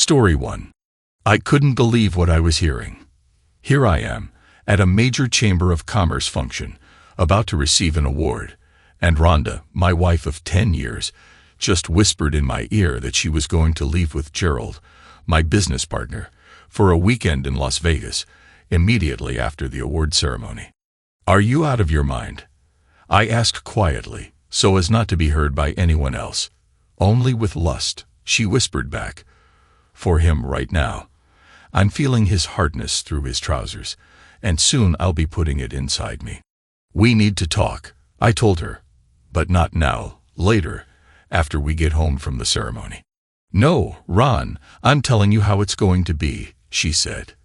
Story 1. I couldn't believe what I was hearing. Here I am, at a major Chamber of Commerce function, about to receive an award, and Rhonda, my wife of 10 years, just whispered in my ear that she was going to leave with Gerald, my business partner, for a weekend in Las Vegas, immediately after the award ceremony. "Are you out of your mind?" I asked quietly, so as not to be heard by anyone else. "Only with lust," she whispered back. "For him right now. I'm feeling his hardness through his trousers, and soon I'll be putting it inside me. We need to talk," I told her. "But not now, later, after we get home from the ceremony." "No, Ron, I'm telling you how it's going to be," she said.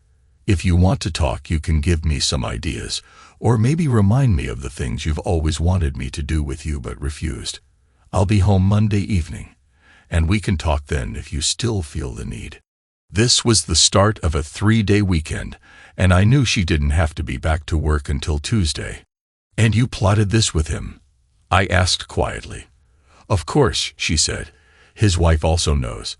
"If you want to talk, you can give me some ideas, or maybe remind me of the things you've always wanted me to do with you but refused. I'll be home Monday evening, and we can talk then if you still feel the need." This was the start of a 3-day weekend, and I knew she didn't have to be back to work until Tuesday. "And you plotted this with him?" I asked quietly. "Of course," she said. "His wife also knows."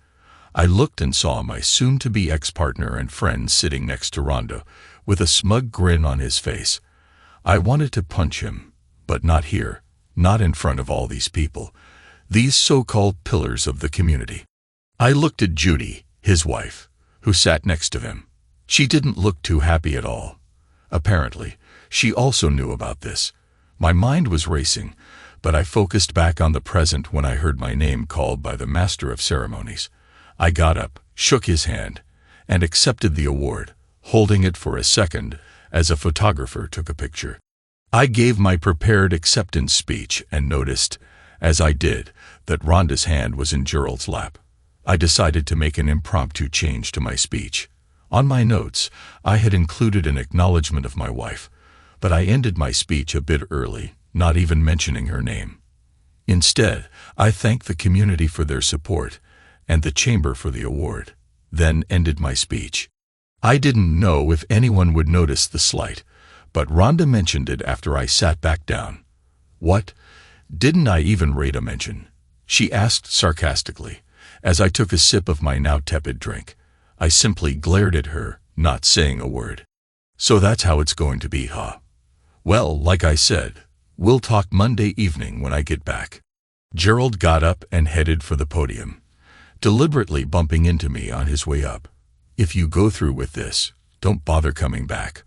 I looked and saw my soon-to-be ex-partner and friend sitting next to Rhonda, with a smug grin on his face. I wanted to punch him, but not here, not in front of all these people, these so-called pillars of the community. I looked at Judy, his wife, who sat next to him. She didn't look too happy at all. Apparently, she also knew about this. My mind was racing, but I focused back on the present when I heard my name called by the master of ceremonies. I got up, shook his hand, and accepted the award, holding it for a second as a photographer took a picture. I gave my prepared acceptance speech and noticed, as I did, that Rhonda's hand was in Gerald's lap. I decided to make an impromptu change to my speech. On my notes, I had included an acknowledgement of my wife, but I ended my speech a bit early, not even mentioning her name. Instead, I thanked the community for their support and the chamber for the award, then ended my speech. I didn't know if anyone would notice the slight, but Rhonda mentioned it after I sat back down. "What? Didn't I even rate a mention?" she asked sarcastically, as I took a sip of my now tepid drink. I simply glared at her, not saying a word. "So that's how it's going to be, huh? Well, like I said, we'll talk Monday evening when I get back." Gerald got up and headed for the podium, deliberately bumping into me on his way up. "If you go through with this, don't bother coming back,"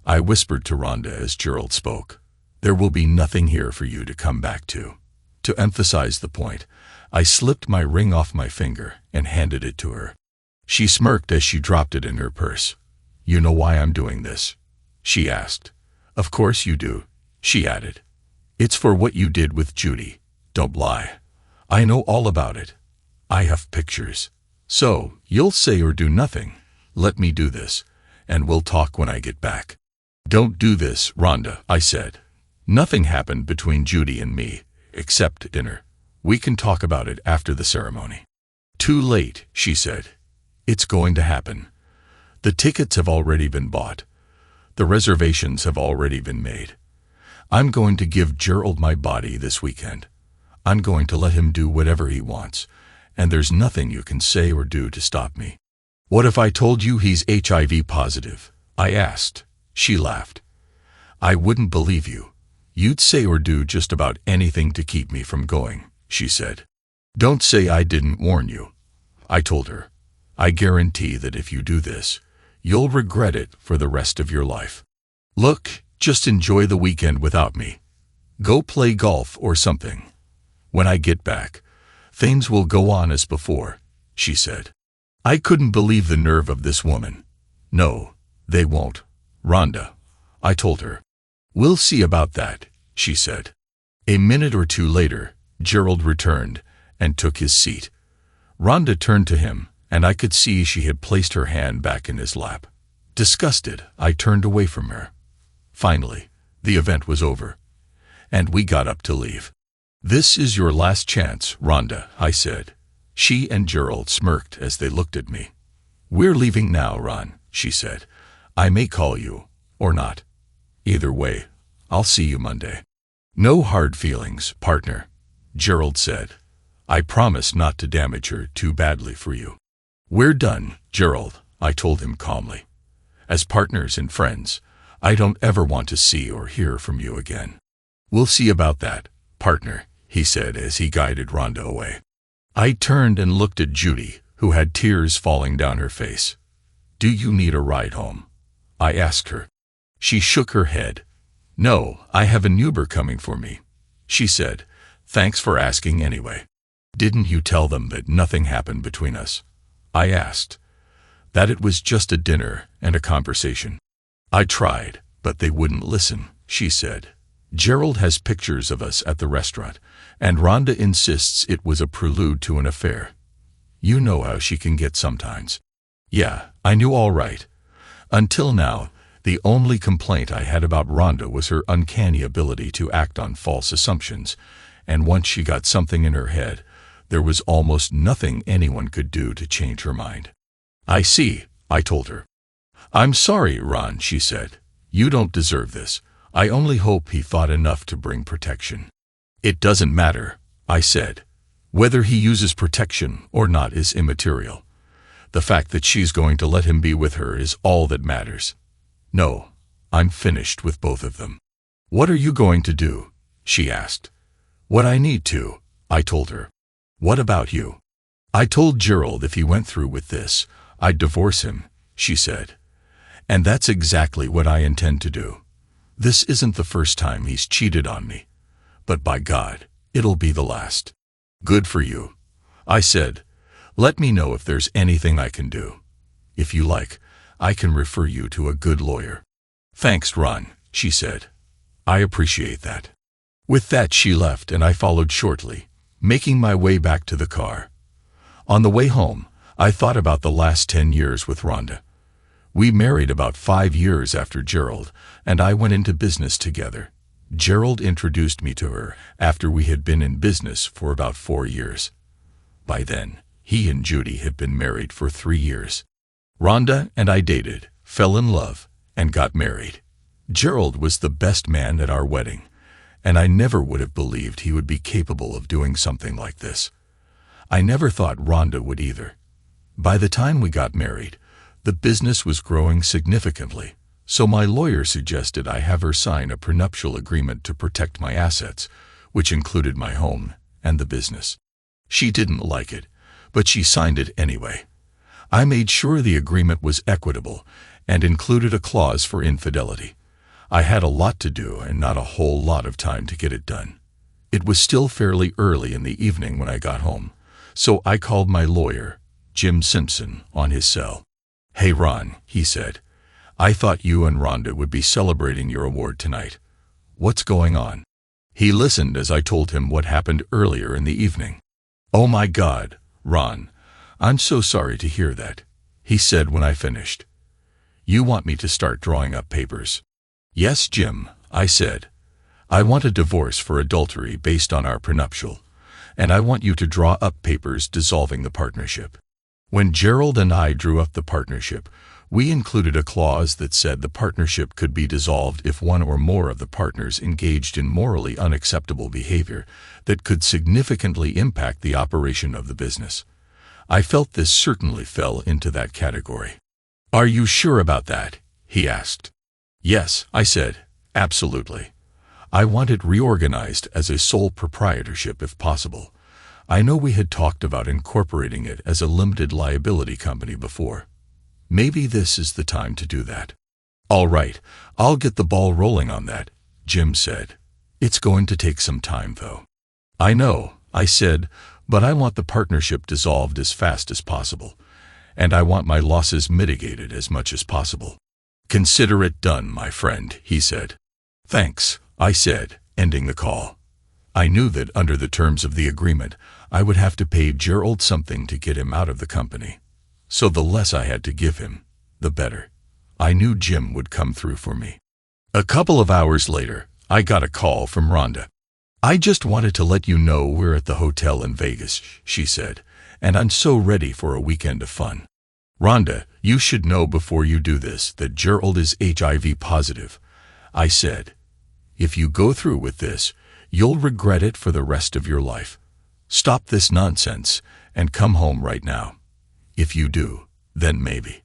I whispered to Rhonda as Gerald spoke. "There will be nothing here for you to come back to." To emphasize the point, I slipped my ring off my finger and handed it to her. She smirked as she dropped it in her purse. "You know why I'm doing this?" she asked. "Of course you do," she added. "It's for what you did with Judy. Don't lie. I know all about it. I have pictures. So, you'll say or do nothing. Let me do this, and we'll talk when I get back." "Don't do this, Rhonda," I said. "Nothing happened between Judy and me, except dinner. We can talk about it after the ceremony." "Too late," she said. "It's going to happen. The tickets have already been bought. The reservations have already been made. I'm going to give Gerald my body this weekend. I'm going to let him do whatever he wants, and there's nothing you can say or do to stop me." "What if I told you he's HIV positive?" I asked. She laughed. "I wouldn't believe you. You'd say or do just about anything to keep me from going," she said. "Don't say I didn't warn you," I told her. "I guarantee that if you do this, you'll regret it for the rest of your life. Look, just enjoy the weekend without me. Go play golf or something. When I get back, things will go on as before," she said. I couldn't believe the nerve of this woman. "No, they won't, Rhonda," I told her. "We'll see about that," she said. A minute or two later, Gerald returned and took his seat. Rhonda turned to him, and I could see she had placed her hand back in his lap. Disgusted, I turned away from her. Finally, the event was over, and we got up to leave. "This is your last chance, Rhonda," I said. She and Gerald smirked as they looked at me. "We're leaving now, Ron," she said. "I may call you, or not. Either way, I'll see you Monday." "No hard feelings, partner," Gerald said. "I promise not to damage her too badly for you." "We're done, Gerald," I told him calmly. "As partners and friends, I don't ever want to see or hear from you again." "We'll see about that, partner," he said as he guided Rhonda away. I turned and looked at Judy, who had tears falling down her face. "Do you need a ride home?" I asked her. She shook her head. "No, I have an Uber coming for me," she said. "Thanks for asking anyway." "Didn't you tell them that nothing happened between us?" I asked. "That it was just a dinner and a conversation." "I tried, but they wouldn't listen," she said. "Gerald has pictures of us at the restaurant, and Rhonda insists it was a prelude to an affair. You know how she can get sometimes." Yeah, I knew all right. Until now, the only complaint I had about Rhonda was her uncanny ability to act on false assumptions, and once she got something in her head, there was almost nothing anyone could do to change her mind. "I see," I told her. "I'm sorry, Ron," she said. "You don't deserve this. I only hope he thought enough to bring protection." "It doesn't matter," I said. "Whether he uses protection or not is immaterial. The fact that she's going to let him be with her is all that matters. No, I'm finished with both of them." "What are you going to do?" she asked. "What I need to," I told her. "What about you?" "I told Gerald if he went through with this, I'd divorce him," she said. "And that's exactly what I intend to do. This isn't the first time he's cheated on me, but by God, it'll be the last." "Good for you," I said. "Let me know if there's anything I can do. If you like, I can refer you to a good lawyer." "Thanks, Ron," she said. "I appreciate that." With that, she left, and I followed shortly, making my way back to the car. On the way home, I thought about the last 10 years with Rhonda. We married about 5 years after Gerald, and I went into business together. Gerald introduced me to her after we had been in business for about 4 years. By then, he and Judy had been married for 3 years. Rhonda and I dated, fell in love, and got married. Gerald was the best man at our wedding, and I never would have believed he would be capable of doing something like this. I never thought Rhonda would either. By the time we got married, the business was growing significantly, so my lawyer suggested I have her sign a prenuptial agreement to protect my assets, which included my home and the business. She didn't like it, but she signed it anyway. I made sure the agreement was equitable and included a clause for infidelity. I had a lot to do and not a whole lot of time to get it done. It was still fairly early in the evening when I got home, so I called my lawyer, Jim Simpson, on his cell. "Hey Ron," he said, "I thought you and Rhonda would be celebrating your award tonight. What's going on?" He listened as I told him what happened earlier in the evening. "Oh my God, Ron, I'm so sorry to hear that," he said when I finished. "You want me to start drawing up papers?" "Yes, Jim," I said. "I want a divorce for adultery based on our prenuptial, and I want you to draw up papers dissolving the partnership." When Gerald and I drew up the partnership, we included a clause that said the partnership could be dissolved if one or more of the partners engaged in morally unacceptable behavior that could significantly impact the operation of the business. I felt this certainly fell into that category. "Are you sure about that?" he asked. "Yes," I said, "absolutely. I want it reorganized as a sole proprietorship if possible. I know we had talked about incorporating it as a limited liability company before. Maybe this is the time to do that." "All right, I'll get the ball rolling on that," Jim said. "It's going to take some time, though." "I know," I said, "but I want the partnership dissolved as fast as possible, and I want my losses mitigated as much as possible." "Consider it done, my friend," he said. "Thanks," I said, ending the call. I knew that under the terms of the agreement, I would have to pay Gerald something to get him out of the company. So the less I had to give him, the better. I knew Jim would come through for me. A couple of hours later, I got a call from Rhonda. "I just wanted to let you know we're at the hotel in Vegas," she said, "and I'm so ready for a weekend of fun. Rhonda, you should know before you do this that Gerald is HIV positive," I said. "If you go through with this, you'll regret it for the rest of your life. Stop this nonsense and come home right now. If you do, then maybe.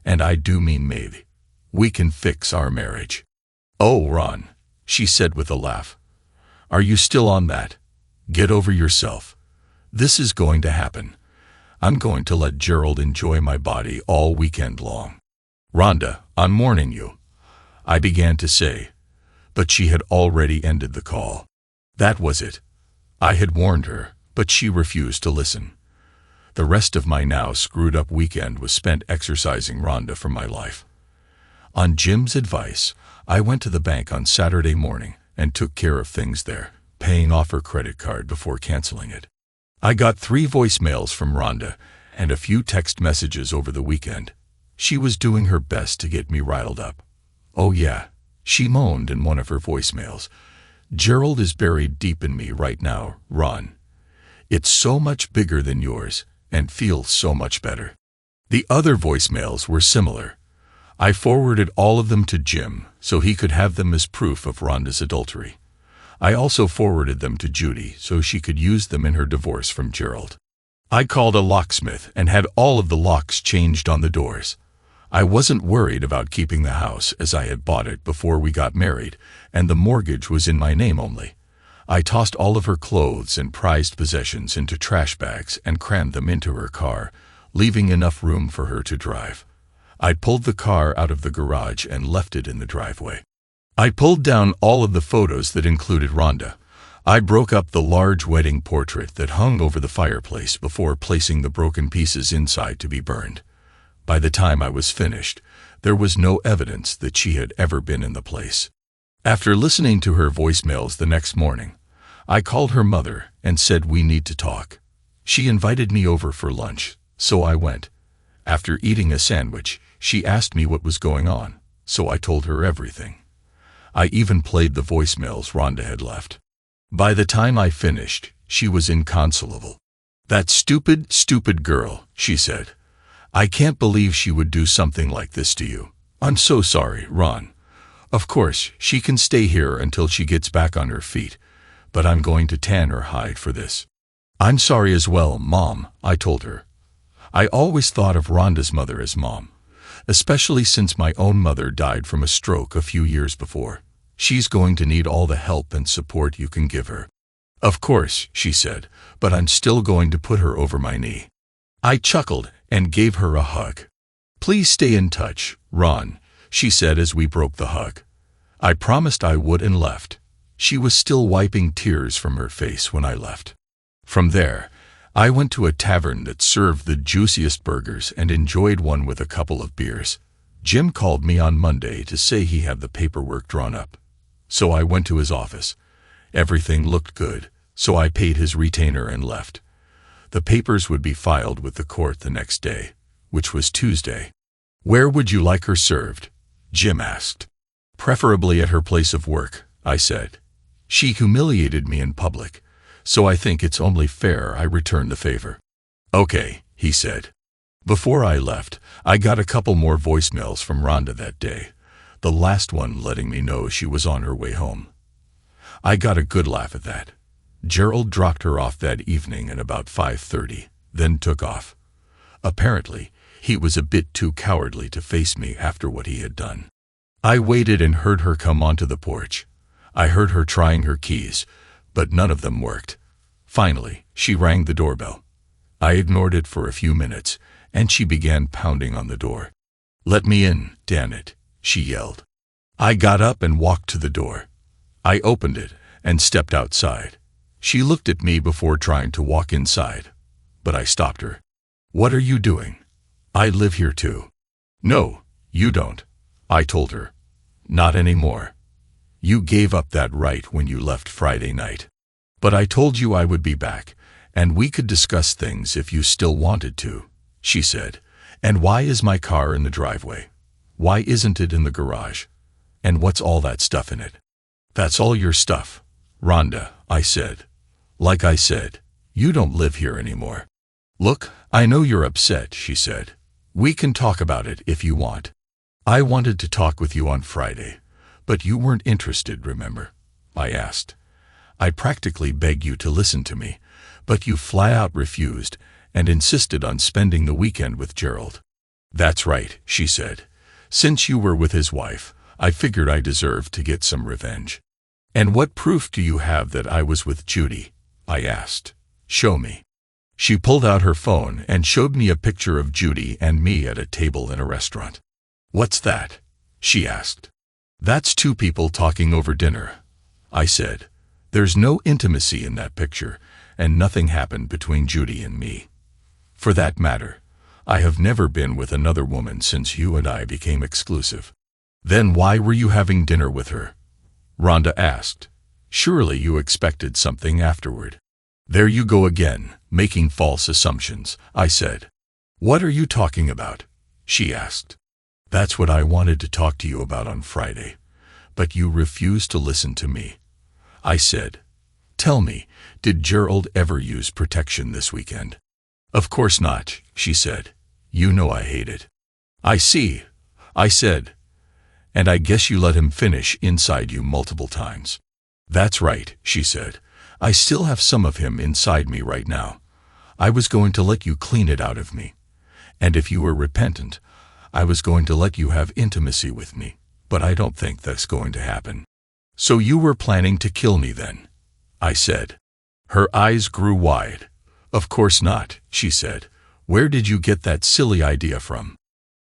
And I do mean maybe. We can fix our marriage. Oh, Ron, she said with a laugh. Are you still on that? Get over yourself. This is going to happen. I'm going to let Gerald enjoy my body all weekend long. Rhonda, I'm warning you, I began to say, but she had already ended the call. That was it. I had warned her, but she refused to listen. The rest of my now screwed-up weekend was spent exorcising Rhonda from my life. On Jim's advice, I went to the bank on Saturday morning and took care of things there, paying off her credit card before canceling it. I got 3 voicemails from Rhonda and a few text messages over the weekend. She was doing her best to get me riled up. Oh yeah, she moaned in one of her voicemails. Gerald is buried deep in me right now, Ron. It's so much bigger than yours and feels so much better. The other voicemails were similar. I forwarded all of them to Jim so he could have them as proof of Rhonda's adultery. I also forwarded them to Judy so she could use them in her divorce from Gerald. I called a locksmith and had all of the locks changed on the doors. I wasn't worried about keeping the house as I had bought it before we got married, and the mortgage was in my name only. I tossed all of her clothes and prized possessions into trash bags and crammed them into her car, leaving enough room for her to drive. I pulled the car out of the garage and left it in the driveway. I pulled down all of the photos that included Rhonda. I broke up the large wedding portrait that hung over the fireplace before placing the broken pieces inside to be burned. By the time I was finished, there was no evidence that she had ever been in the place. After listening to her voicemails the next morning, I called her mother and said we need to talk. She invited me over for lunch, so I went. After eating a sandwich, she asked me what was going on, so I told her everything. I even played the voicemails Rhonda had left. By the time I finished, she was inconsolable. That stupid girl, she said. I can't believe she would do something like this to you. I'm so sorry, Ron. Of course, she can stay here until she gets back on her feet, but I'm going to tan her hide for this. I'm sorry as well, Mom, I told her. I always thought of Rhonda's mother as Mom, especially since my own mother died from a stroke a few years before. She's going to need all the help and support you can give her. Of course, she said, but I'm still going to put her over my knee. I chuckled and gave her a hug. Please stay in touch, Ron, she said as we broke the hug. I promised I would and left. She was still wiping tears from her face when I left. From there, I went to a tavern that served the juiciest burgers and enjoyed one with a couple of beers. Jim called me on Monday to say he had the paperwork drawn up. So I went to his office. Everything looked good, so I paid his retainer and left. The papers would be filed with the court the next day, which was Tuesday. Where would you like her served? Jim asked. Preferably at her place of work, I said. She humiliated me in public, so I think it's only fair I return the favor. Okay, he said. Before I left, I got a couple more voicemails from Rhonda that day, the last one letting me know she was on her way home. I got a good laugh at that. Gerald dropped her off that evening at about 5:30, then took off. Apparently, he was a bit too cowardly to face me after what he had done. I waited and heard her come onto the porch. I heard her trying her keys, but none of them worked. Finally, she rang the doorbell. I ignored it for a few minutes, and she began pounding on the door. Let me in, damn it, she yelled. I got up and walked to the door. I opened it and stepped outside. She looked at me before trying to walk inside, but I stopped her. What are you doing? I live here too. No, you don't, I told her. Not anymore. You gave up that right when you left Friday night. But I told you I would be back, and we could discuss things if you still wanted to, she said. And why is my car in the driveway? Why isn't it in the garage? And what's all that stuff in it? That's all your stuff, Rhonda, I said. Like I said, you don't live here anymore. Look, I know you're upset, she said. We can talk about it if you want. I wanted to talk with you on Friday, but you weren't interested, remember? I asked. I practically begged you to listen to me, but you flat out refused, and insisted on spending the weekend with Gerald. "That's right," she said. "Since you were with his wife, I figured I deserved to get some revenge." "And what proof do you have that I was with Judy?" I asked. "Show me." She pulled out her phone and showed me a picture of Judy and me at a table in a restaurant. "What's that?" she asked. "That's two people talking over dinner," I said. "There's no intimacy in that picture, and nothing happened between Judy and me. For that matter, I have never been with another woman since you and I became exclusive." "Then why were you having dinner with her?" Rhonda asked. "Surely you expected something afterward." "There you go again, making false assumptions," I said. "What are you talking about?" she asked. "That's what I wanted to talk to you about on Friday, but you refused to listen to me," I said. "Tell me, did Gerald ever use protection this weekend?" "Of course not," she said. "You know I hate it." "I see," I said. "And I guess you let him finish inside you multiple times." "That's right," she said. "I still have some of him inside me right now. I was going to let you clean it out of me. And if you were repentant, I was going to let you have intimacy with me, but I don't think that's going to happen." "So you were planning to kill me then?" I said. Her eyes grew wide. "Of course not," she said. "Where did you get that silly idea from?"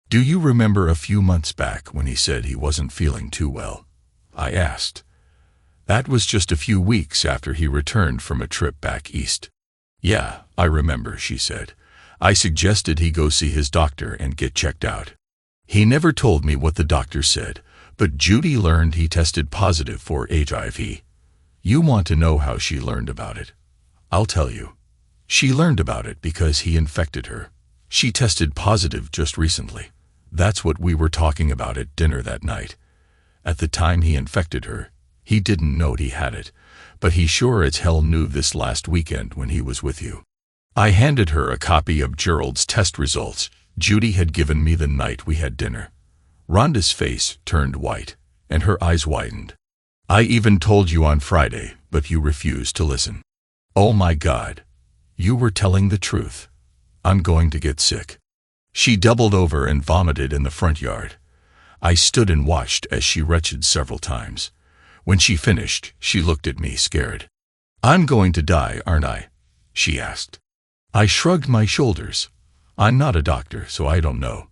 "Do you remember a few months back when he said he wasn't feeling too well?" I asked. "That was just a few weeks after he returned from a trip back east." "Yeah, I remember," she said. "I suggested he go see his doctor and get checked out. He never told me what the doctor said, but Judy learned he tested positive for HIV. You want to know how she learned about it? I'll tell you. She learned about it because he infected her. She tested positive just recently. That's what we were talking about at dinner that night. At the time he infected her, he didn't know he had it, but he sure as hell knew this last weekend when he was with you." I handed her a copy of Gerald's test results Judy had given me the night we had dinner. Rhonda's face turned white, and her eyes widened. "I even told you on Friday, but you refused to listen." "Oh my God. You were telling the truth. I'm going to get sick." She doubled over and vomited in the front yard. I stood and watched as she retched several times. When she finished, she looked at me scared. "I'm going to die, aren't I?" she asked. I shrugged my shoulders. "I'm not a doctor, so I don't know."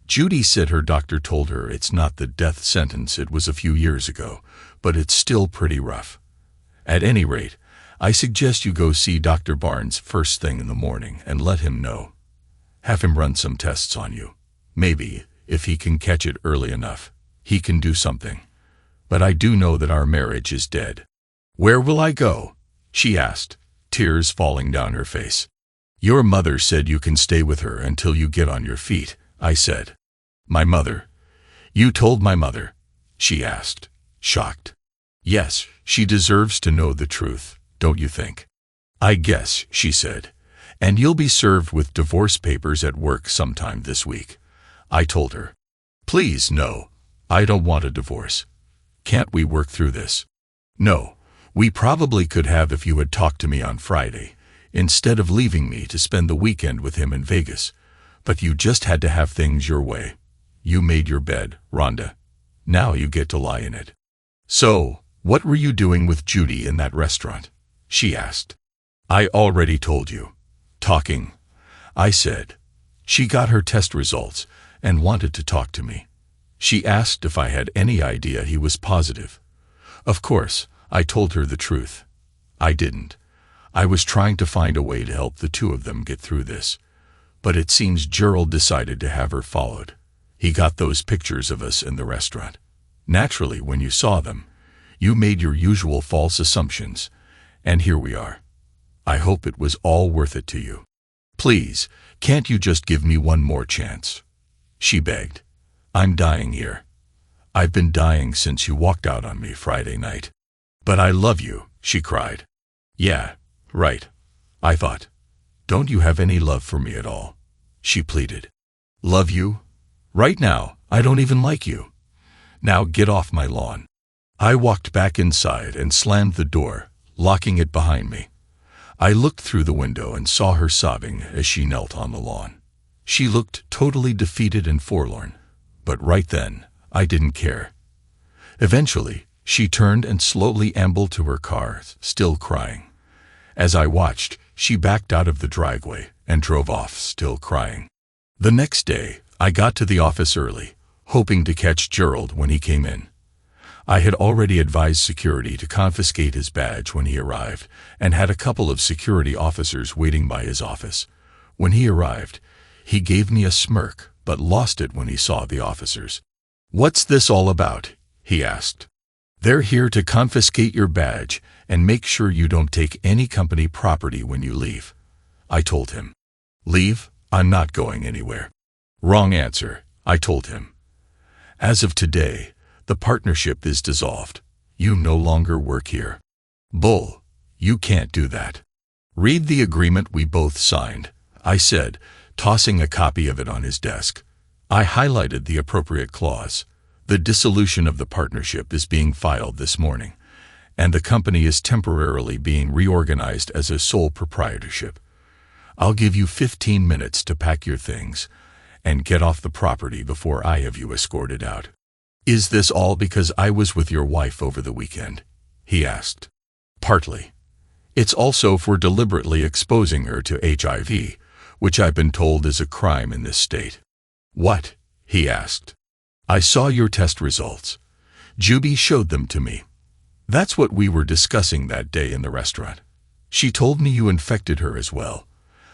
Judy said her doctor told her it's not the death sentence it was a few years ago, but it's still pretty rough. At any rate, I suggest you go see Dr. Barnes first thing in the morning and let him know. Have him run some tests on you. Maybe, if he can catch it early enough, he can do something. But I do know that our marriage is dead." "Where will I go?" she asked, tears falling down her face. "Your mother said you can stay with her until you get on your feet," I said. "My mother? You told my mother?" she asked, shocked. "Yes, she deserves to know the truth, don't you think?" "I guess," she said. "And you'll be served with divorce papers at work sometime this week," I told her. "Please, no. I don't want a divorce. Can't we work through this?" "No, we probably could have if you had talked to me on Friday, instead of leaving me to spend the weekend with him in Vegas. But you just had to have things your way. You made your bed, Rhonda. Now you get to lie in it." "So, what were you doing with Judy in that restaurant?" she asked. "I already told you. Talking," I said. "She got her test results and wanted to talk to me. She asked if I had any idea he was positive. Of course, I told her the truth. I didn't. I was trying to find a way to help the two of them get through this. But it seems Gerald decided to have her followed. He got those pictures of us in the restaurant. Naturally, when you saw them, you made your usual false assumptions, and here we are. I hope it was all worth it to you. Please, can't you just give me one more chance?" she begged. "I'm dying here. I've been dying since you walked out on me Friday night." "But I love you," she cried. "Yeah, right," I thought. "Don't you have any love for me at all?" she pleaded. "Love you? Right now, I don't even like you. Now get off my lawn." I walked back inside and slammed the door, locking it behind me. I looked through the window and saw her sobbing as she knelt on the lawn. She looked totally defeated and forlorn, but right then, I didn't care. Eventually, she turned and slowly ambled to her car, still crying. As I watched, she backed out of the driveway and drove off, still crying. The next day, I got to the office early, hoping to catch Gerald when he came in. I had already advised security to confiscate his badge when he arrived, and had a couple of security officers waiting by his office. When he arrived, he gave me a smirk, but lost it when he saw the officers. "What's this all about?" he asked. "They're here to confiscate your badge and make sure you don't take any company property when you leave," I told him. "Leave? I'm not going anywhere." "Wrong answer," I told him. "As of today, the partnership is dissolved. You no longer work here." "Bull, you can't do that." "Read the agreement we both signed," I said, tossing a copy of it on his desk. I highlighted the appropriate clause. "The dissolution of the partnership is being filed this morning, and the company is temporarily being reorganized as a sole proprietorship. I'll give you 15 minutes to pack your things and get off the property before I have you escorted out." "Is this all because I was with your wife over the weekend?" he asked. "Partly. It's also for deliberately exposing her to HIV, which I've been told is a crime in this state." "What?" he asked. "I saw your test results. Juby showed them to me. That's what we were discussing that day in the restaurant. She told me you infected her as well.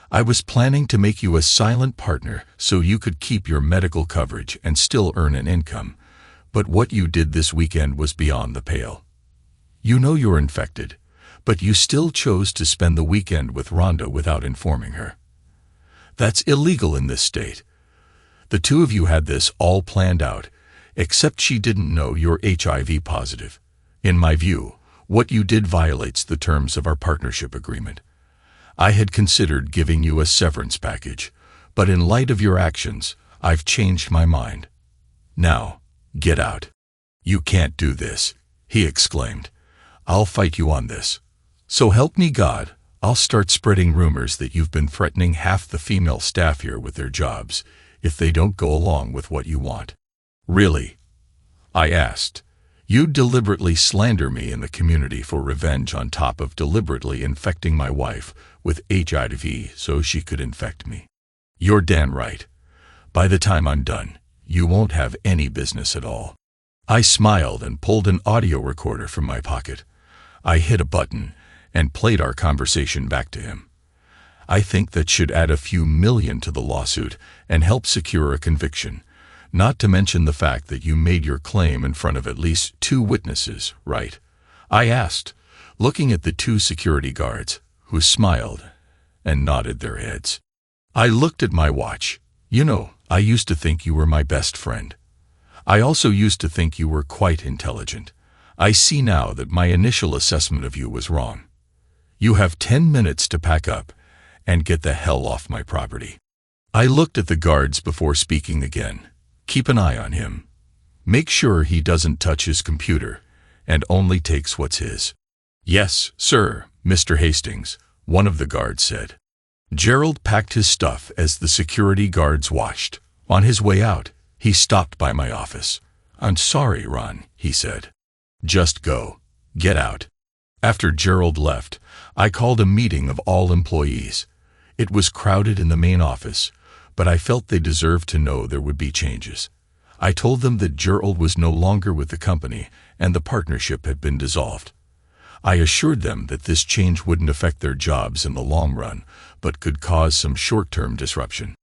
I was planning to make you a silent partner so you could keep your medical coverage and still earn an income, but what you did this weekend was beyond the pale. You know you're infected, but you still chose to spend the weekend with Rhonda without informing her. That's illegal in this state. The two of you had this all planned out, except she didn't know you're HIV positive. In my view, what you did violates the terms of our partnership agreement. I had considered giving you a severance package, but in light of your actions, I've changed my mind. Now, get out." "You can't do this," he exclaimed. "I'll fight you on this. So help me God, I'll start spreading rumors that you've been threatening half the female staff here with their jobs if they don't go along with what you want." "Really?" I asked. "You'd deliberately slander me in the community for revenge on top of deliberately infecting my wife with HIV so she could infect me." "You're damn right. By the time I'm done, you won't have any business at all." I smiled and pulled an audio recorder from my pocket. I hit a button and played our conversation back to him. "I think that should add a few million to the lawsuit and help secure a conviction. Not to mention the fact that you made your claim in front of at least 2 witnesses, right?" I asked, looking at the 2 security guards, who smiled and nodded their heads. I looked at my watch. "You know, I used to think you were my best friend. I also used to think you were quite intelligent. I see now that my initial assessment of you was wrong. You have 10 minutes to pack up and get the hell off my property." I looked at the guards before speaking again. "Keep an eye on him. Make sure he doesn't touch his computer and only takes what's his." "Yes, sir, Mr. Hastings," one of the guards said. Gerald packed his stuff as the security guards watched. On his way out, he stopped by my office. "I'm sorry, Ron," he said. "Just go. Get out." After Gerald left, I called a meeting of all employees. It was crowded in the main office, but I felt they deserved to know there would be changes. I told them that Gerald was no longer with the company and the partnership had been dissolved. I assured them that this change wouldn't affect their jobs in the long run, but could cause some short-term disruption.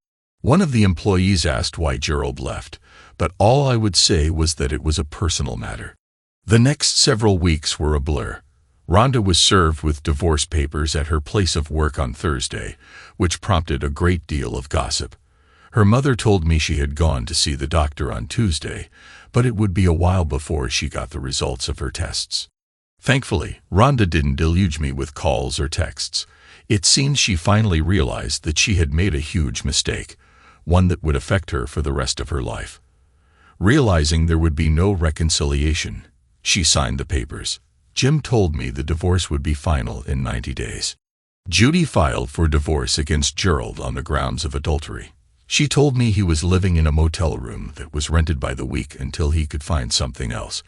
One of the employees asked why Gerald left, but all I would say was that it was a personal matter. The next several weeks were a blur. Rhonda was served with divorce papers at her place of work on Thursday, which prompted a great deal of gossip. Her mother told me she had gone to see the doctor on Tuesday, but it would be a while before she got the results of her tests. Thankfully, Rhonda didn't deluge me with calls or texts. It seemed she finally realized that she had made a huge mistake, one that would affect her for the rest of her life. Realizing there would be no reconciliation, she signed the papers. Jim told me the divorce would be final in 90 days. Judy filed for divorce against Gerald on the grounds of adultery. She told me he was living in a motel room that was rented by the week until he could find something else.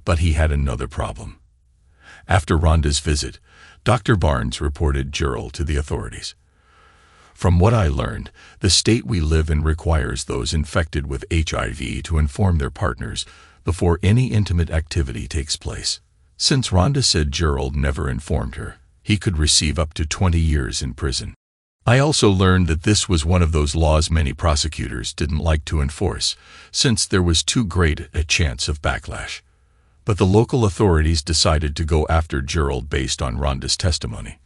But he had another problem. After Rhonda's visit, Dr. Barnes reported Gerald to the authorities. From what I learned, the state we live in requires those infected with HIV to inform their partners before any intimate activity takes place. Since Rhonda said Gerald never informed her, he could receive up to 20 years in prison. I also learned that this was one of those laws many prosecutors didn't like to enforce, since there was too great a chance of backlash. But the local authorities decided to go after Gerald based on Rhonda's testimony.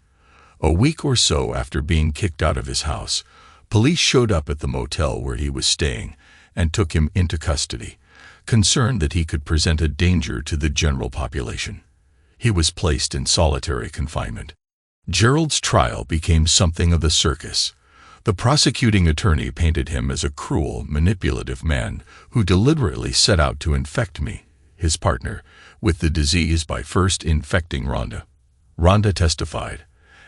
A week or so after being kicked out of his house, police showed up at the motel where he was staying and took him into custody, concerned that he could present a danger to the general population. He was placed in solitary confinement. Gerald's trial became something of a circus. The prosecuting attorney painted him as a cruel, manipulative man who deliberately set out to infect me, his partner, with the disease by first infecting Rhonda. Rhonda testified,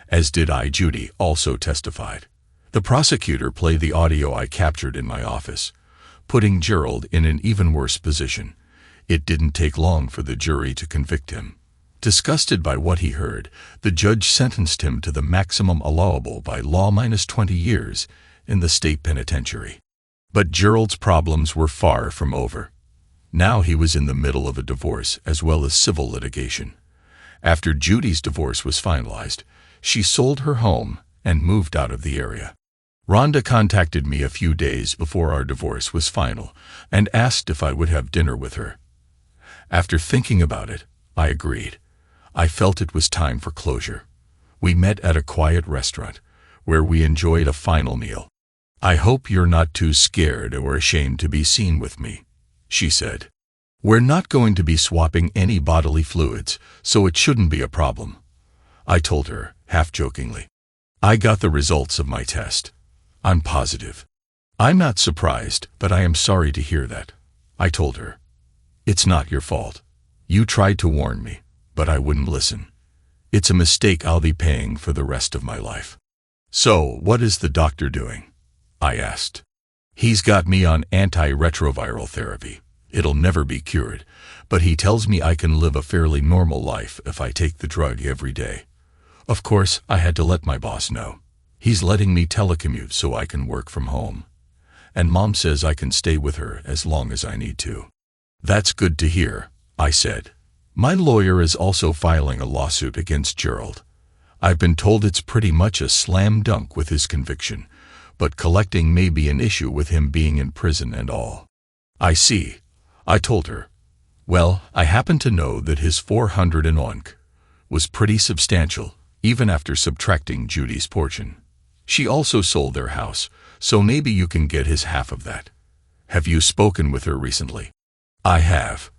as did I. Judy also testified. The prosecutor played the audio I captured in my office, putting Gerald in an even worse position. It didn't take long for the jury to convict him. Disgusted by what he heard, the judge sentenced him to the maximum allowable by law minus 20 years in the state penitentiary. But Gerald's problems were far from over. Now he was in the middle of a divorce as well as civil litigation. After Judy's divorce was finalized, she sold her home and moved out of the area. Rhonda contacted me a few days before our divorce was final and asked if I would have dinner with her. After thinking about it, I agreed. I felt it was time for closure. We met at a quiet restaurant, where we enjoyed a final meal. "I hope you're not too scared or ashamed to be seen with me," she said. "We're not going to be swapping any bodily fluids, so it shouldn't be a problem," I told her, half-jokingly. "I got the results of my test. I'm positive." "I'm not surprised, but I am sorry to hear that," I told her. "It's not your fault. You tried to warn me, but I wouldn't listen. It's a mistake I'll be paying for the rest of my life." "So, what is the doctor doing?" I asked. "He's got me on antiretroviral therapy. It'll never be cured, but he tells me I can live a fairly normal life if I take the drug every day. Of course, I had to let my boss know. He's letting me telecommute so I can work from home. And Mom says I can stay with her as long as I need to." "That's good to hear," I said. "My lawyer is also filing a lawsuit against Gerald. I've been told it's pretty much a slam dunk with his conviction, but collecting may be an issue with him being in prison and all." "I see," I told her. "Well, I happen to know that his 400 and onk was pretty substantial, even after subtracting Judy's portion. She also sold their house, so maybe you can get his half of that. Have you spoken with her recently?" "I have.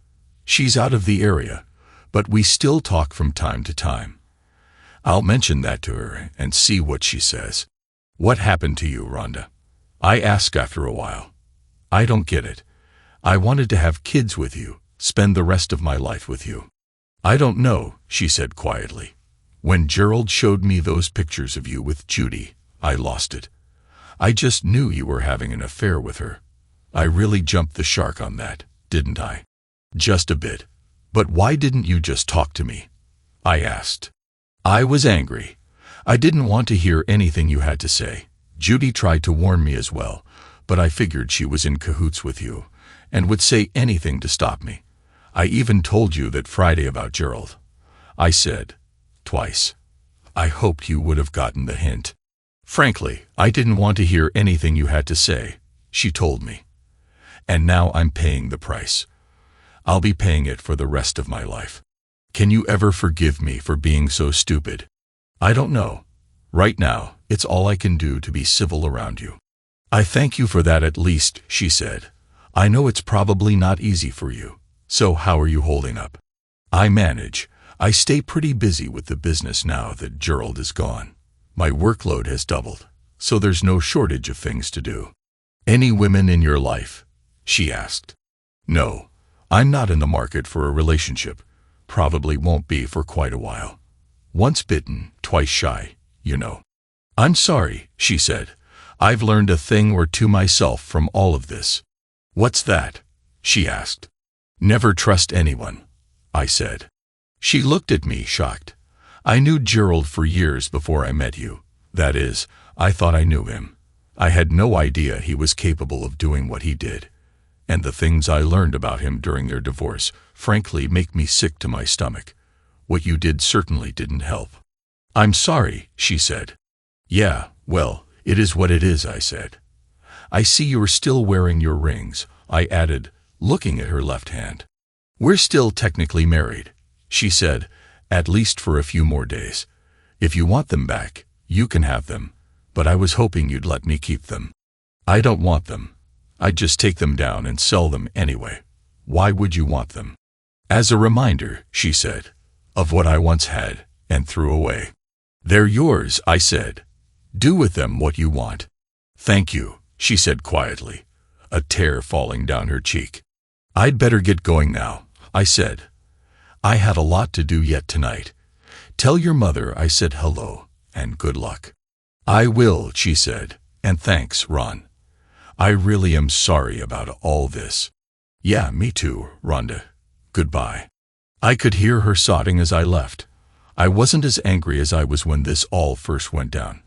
She's out of the area, but we still talk from time to time. I'll mention that to her and see what she says." "What happened to you, Rhonda?" I asked after a while. "I don't get it. I wanted to have kids with you, spend the rest of my life with you." "I don't know," she said quietly. "When Gerald showed me those pictures of you with Judy, I lost it. I just knew you were having an affair with her. I really jumped the shark on that, didn't I?" "Just a bit. But why didn't you just talk to me?" I asked. "I was angry. I didn't want to hear anything you had to say. Judy tried to warn me as well, but I figured she was in cahoots with you and would say anything to stop me. I even told you that Friday about Gerald. I said, twice. I hoped you would have gotten the hint. Frankly, I didn't want to hear anything you had to say," she told me. "And now I'm paying the price. I'll be paying it for the rest of my life. Can you ever forgive me for being so stupid?" "I don't know. Right now, it's all I can do to be civil around you." "I thank you for that at least," she said. "I know it's probably not easy for you. So how are you holding up?" "I manage. I stay pretty busy with the business now that Gerald is gone. My workload has doubled, so there's no shortage of things to do." "Any women in your life?" she asked. "No. I'm not in the market for a relationship. Probably won't be for quite a while. Once bitten, twice shy, you know. I'm sorry, she said. I've learned a thing or two myself from all of this. What's that? She asked. Never trust anyone, I said. She looked at me, shocked. I knew Gerald for years before I met you. That is, I thought I knew him. I had no idea he was capable of doing what he did. And the things I learned about him during their divorce, frankly, make me sick to my stomach. What you did certainly didn't help. I'm sorry, she said. Yeah, well, it is what it is, I said. I see you're still wearing your rings, I added, looking at her left hand. We're still technically married, she said, at least for a few more days. If you want them back, you can have them, but I was hoping you'd let me keep them. I don't want them. I'd just take them down and sell them anyway. Why would you want them? As a reminder, she said, of what I once had and threw away. They're yours, I said. Do with them what you want. Thank you, she said quietly, a tear falling down her cheek. I'd better get going now, I said. I have a lot to do yet tonight. Tell your mother I said hello and good luck. I will, she said, and thanks, Ron. I really am sorry about all this. Yeah, me too, Rhonda. Goodbye. I could hear her sobbing as I left. I wasn't as angry as I was when this all first went down,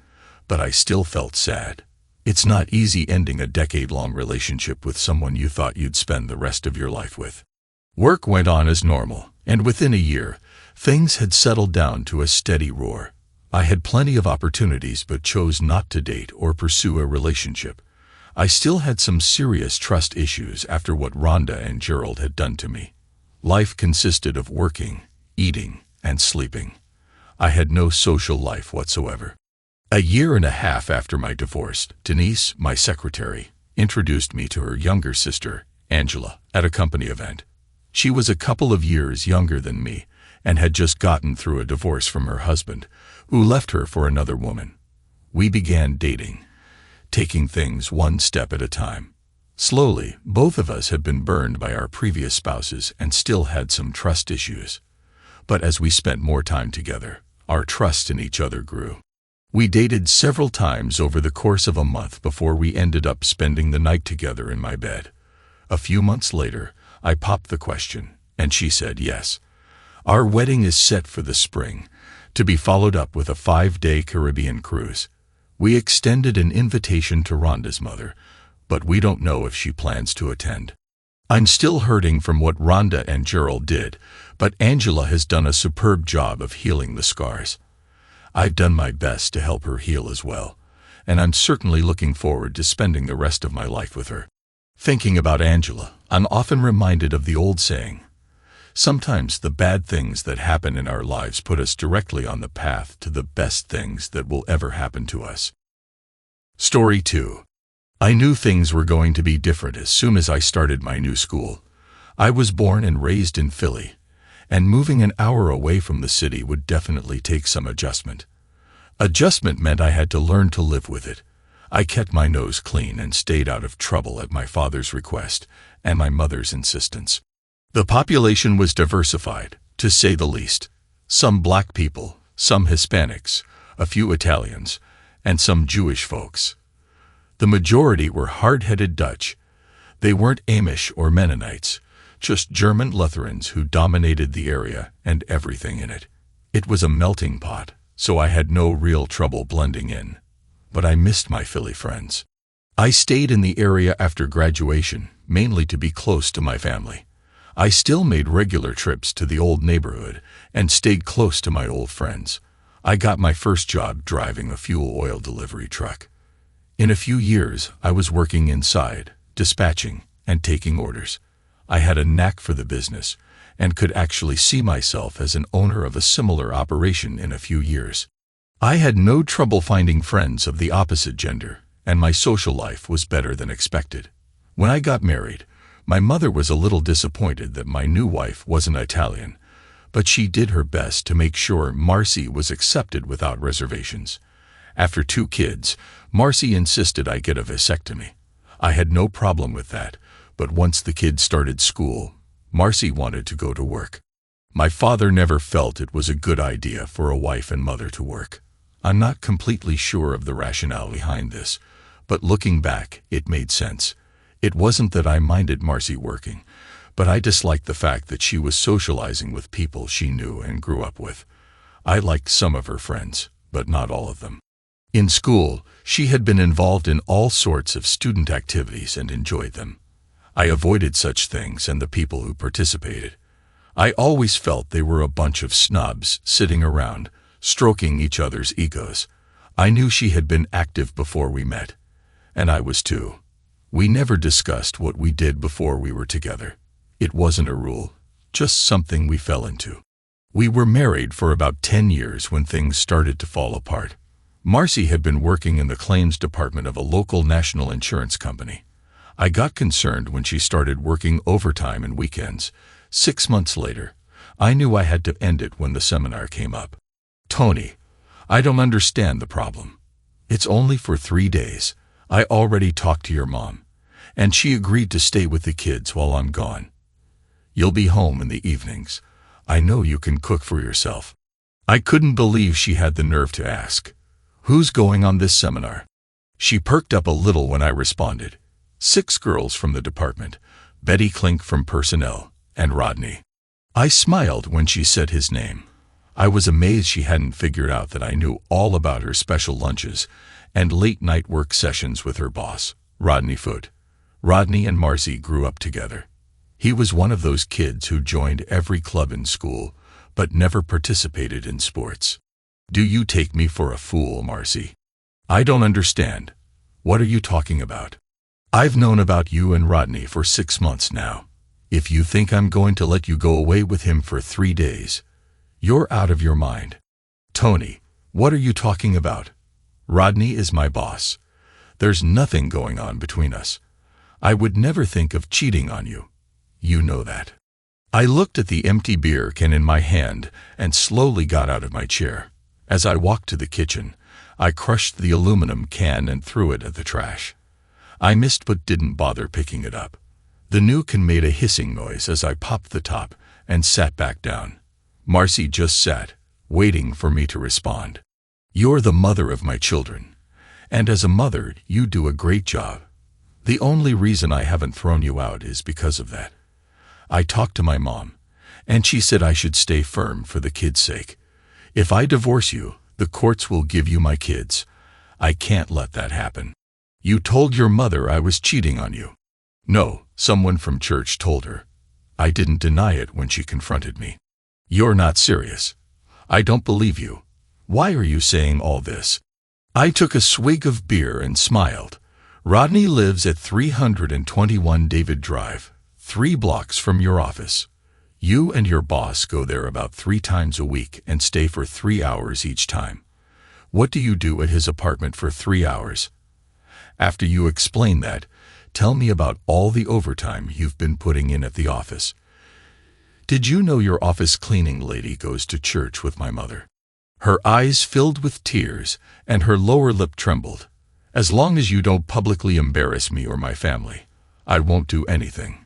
but I still felt sad. It's not easy ending a decade-long relationship with someone you thought you'd spend the rest of your life with. Work went on as normal, and within a year, things had settled down to a steady roar. I had plenty of opportunities but chose not to date or pursue a relationship. I still had some serious trust issues after what Rhonda and Gerald had done to me. Life consisted of working, eating, and sleeping. I had no social life whatsoever. A year and a half after my divorce, Denise, my secretary, introduced me to her younger sister, Angela, at a company event. She was a couple of years younger than me and had just gotten through a divorce from her husband, who left her for another woman. We began dating, taking things one step at a time. Slowly, both of us had been burned by our previous spouses and still had some trust issues. But as we spent more time together, our trust in each other grew. We dated several times over the course of a month before we ended up spending the night together in my bed. A few months later, I popped the question, and she said yes. Our wedding is set for the spring, to be followed up with a 5-day Caribbean cruise. We extended an invitation to Rhonda's mother, but we don't know if she plans to attend. I'm still hurting from what Rhonda and Gerald did, but Angela has done a superb job of healing the scars. I've done my best to help her heal as well, and I'm certainly looking forward to spending the rest of my life with her. Thinking about Angela, I'm often reminded of the old saying, sometimes the bad things that happen in our lives put us directly on the path to the best things that will ever happen to us. Story 2. I knew things were going to be different as soon as I started my new school. I was born and raised in Philly, and moving an hour away from the city would definitely take some adjustment. Adjustment meant I had to learn to live with it. I kept my nose clean and stayed out of trouble at my father's request and my mother's insistence. The population was diversified, to say the least. Some black people, some Hispanics, a few Italians, and some Jewish folks. The majority were hard-headed Dutch. They weren't Amish or Mennonites, just German Lutherans who dominated the area and everything in it. It was a melting pot, so I had no real trouble blending in. But I missed my Philly friends. I stayed in the area after graduation, mainly to be close to my family. I still made regular trips to the old neighborhood and stayed close to my old friends. I got my first job driving a fuel oil delivery truck. In a few years, I was working inside, dispatching, and taking orders. I had a knack for the business and could actually see myself as an owner of a similar operation in a few years. I had no trouble finding friends of the opposite gender, and my social life was better than expected. When I got married, my mother was a little disappointed that my new wife wasn't Italian, but she did her best to make sure Marcy was accepted without reservations. After 2 kids, Marcy insisted I get a vasectomy. I had no problem with that, but once the kids started school, Marcy wanted to go to work. My father never felt it was a good idea for a wife and mother to work. I'm not completely sure of the rationale behind this, but looking back, it made sense. It wasn't that I minded Marcy working, but I disliked the fact that she was socializing with people she knew and grew up with. I liked some of her friends, but not all of them. In school, she had been involved in all sorts of student activities and enjoyed them. I avoided such things and the people who participated. I always felt they were a bunch of snobs sitting around, stroking each other's egos. I knew she had been active before we met, and I was too. We never discussed what we did before we were together. It wasn't a rule, just something we fell into. We were married for about 10 years when things started to fall apart. Marcy had been working in the claims department of a local national insurance company. I got concerned when she started working overtime and weekends. 6 months later, I knew I had to end it when the seminar came up. Tony, I don't understand the problem. It's only for 3 days. I already talked to your mom, and she agreed to stay with the kids while I'm gone. You'll be home in the evenings. I know you can cook for yourself. I couldn't believe she had the nerve to ask, "Who's going on this seminar?" She perked up a little when I responded. 6 girls from the department, Betty Klink from personnel, and Rodney. I smiled when she said his name. I was amazed she hadn't figured out that I knew all about her special lunches and late-night work sessions with her boss, Rodney Foote. Rodney and Marcy grew up together. He was one of those kids who joined every club in school, but never participated in sports. Do you take me for a fool, Marcy? I don't understand. What are you talking about? I've known about you and Rodney for 6 months now. If you think I'm going to let you go away with him for 3 days, you're out of your mind. Tony, what are you talking about? Rodney is my boss. There's nothing going on between us. I would never think of cheating on you. You know that. I looked at the empty beer can in my hand and slowly got out of my chair. As I walked to the kitchen, I crushed the aluminum can and threw it at the trash. I missed but didn't bother picking it up. The new can made a hissing noise as I popped the top and sat back down. Marcy just sat, waiting for me to respond. You're the mother of my children, and as a mother, you do a great job. The only reason I haven't thrown you out is because of that. I talked to my mom, and she said I should stay firm for the kids' sake. If I divorce you, the courts will give you my kids. I can't let that happen. You told your mother I was cheating on you. No, someone from church told her. I didn't deny it when she confronted me. You're not serious. I don't believe you. Why are you saying all this? I took a swig of beer and smiled. Rodney lives at 321 David Drive, 3 blocks from your office. You and your boss go there about 3 times a week and stay for 3 hours each time. What do you do at his apartment for 3 hours? After you explain that, tell me about all the overtime you've been putting in at the office. Did you know your office cleaning lady goes to church with my mother? Her eyes filled with tears and her lower lip trembled. As long as you don't publicly embarrass me or my family, I won't do anything.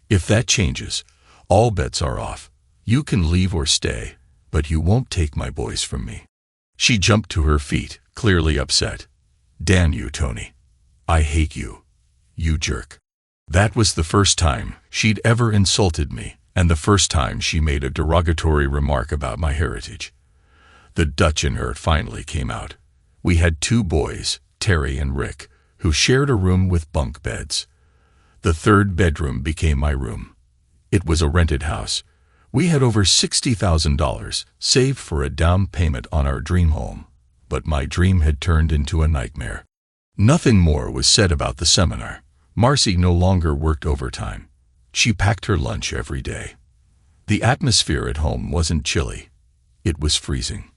If that changes, all bets are off. You can leave or stay, but you won't take my boys from me. She jumped to her feet, clearly upset. Damn you, Tony. I hate you. You jerk. That was the first time she'd ever insulted me, and the first time she made a derogatory remark about my heritage. The Dutch in her finally came out. We had 2 boys, Terry and Rick, who shared a room with bunk beds. The 3rd bedroom became my room. It was a rented house. We had over $60,000 saved for a down payment on our dream home, but my dream had turned into a nightmare. Nothing more was said about the seminar. Marcy no longer worked overtime. She packed her lunch every day. The atmosphere at home wasn't chilly. It was freezing.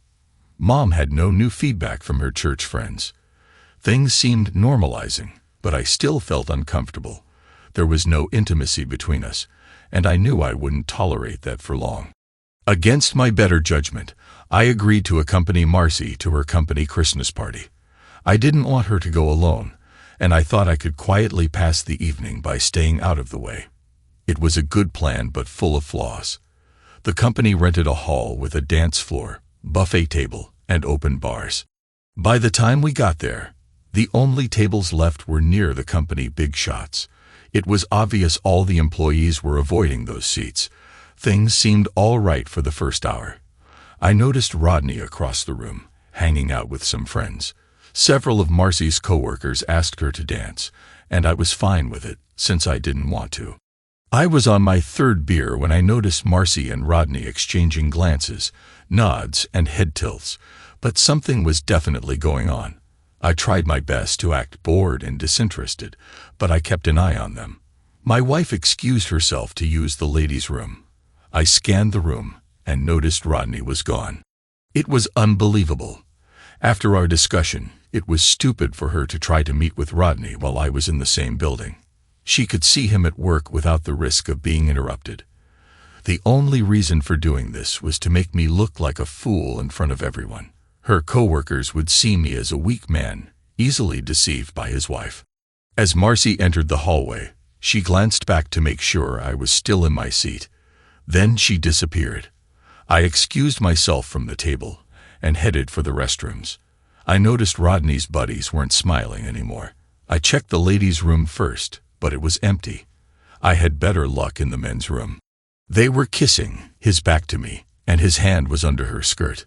Mom had no new feedback from her church friends. Things seemed normalizing, but I still felt uncomfortable. There was no intimacy between us, and I knew I wouldn't tolerate that for long. Against my better judgment, I agreed to accompany Marcy to her company Christmas party. I didn't want her to go alone, and I thought I could quietly pass the evening by staying out of the way. It was a good plan but full of flaws. The company rented a hall with a dance floor, buffet table, and open bars. By the time we got there, the only tables left were near the company big shots. It was obvious all the employees were avoiding those seats. Things seemed all right for the first hour. I noticed Rodney across the room, hanging out with some friends. Several of Marcy's coworkers asked her to dance, and I was fine with it, since I didn't want to. I was on my third beer when I noticed Marcy and Rodney exchanging glances, nods, and head tilts, but something was definitely going on. I tried my best to act bored and disinterested, but I kept an eye on them. My wife excused herself to use the ladies' room. I scanned the room and noticed Rodney was gone. It was unbelievable. After our discussion, it was stupid for her to try to meet with Rodney while I was in the same building. She could see him at work without the risk of being interrupted. The only reason for doing this was to make me look like a fool in front of everyone. Her coworkers would see me as a weak man, easily deceived by his wife. As Marcy entered the hallway, she glanced back to make sure I was still in my seat. Then she disappeared. I excused myself from the table and headed for the restrooms. I noticed Rodney's buddies weren't smiling anymore. I checked the ladies' room first, but it was empty. I had better luck in the men's room. They were kissing, his back to me, and his hand was under her skirt.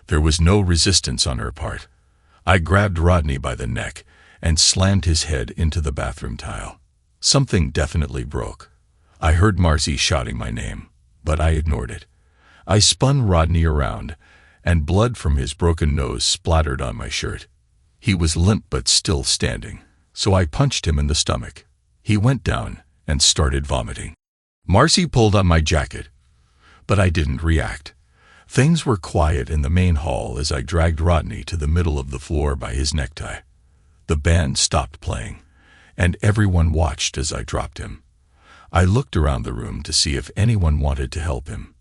There was no resistance on her part. I grabbed Rodney by the neck and slammed his head into the bathroom tile. Something definitely broke. I heard Marcy shouting my name, but I ignored it. I spun Rodney around, and blood from his broken nose splattered on my shirt. He was limp but still standing, so I punched him in the stomach. He went down and started vomiting. Marcy pulled on my jacket, but I didn't react. Things were quiet in the main hall as I dragged Rodney to the middle of the floor by his necktie. The band stopped playing, and everyone watched as I dropped him. I looked around the room to see if anyone wanted to help him,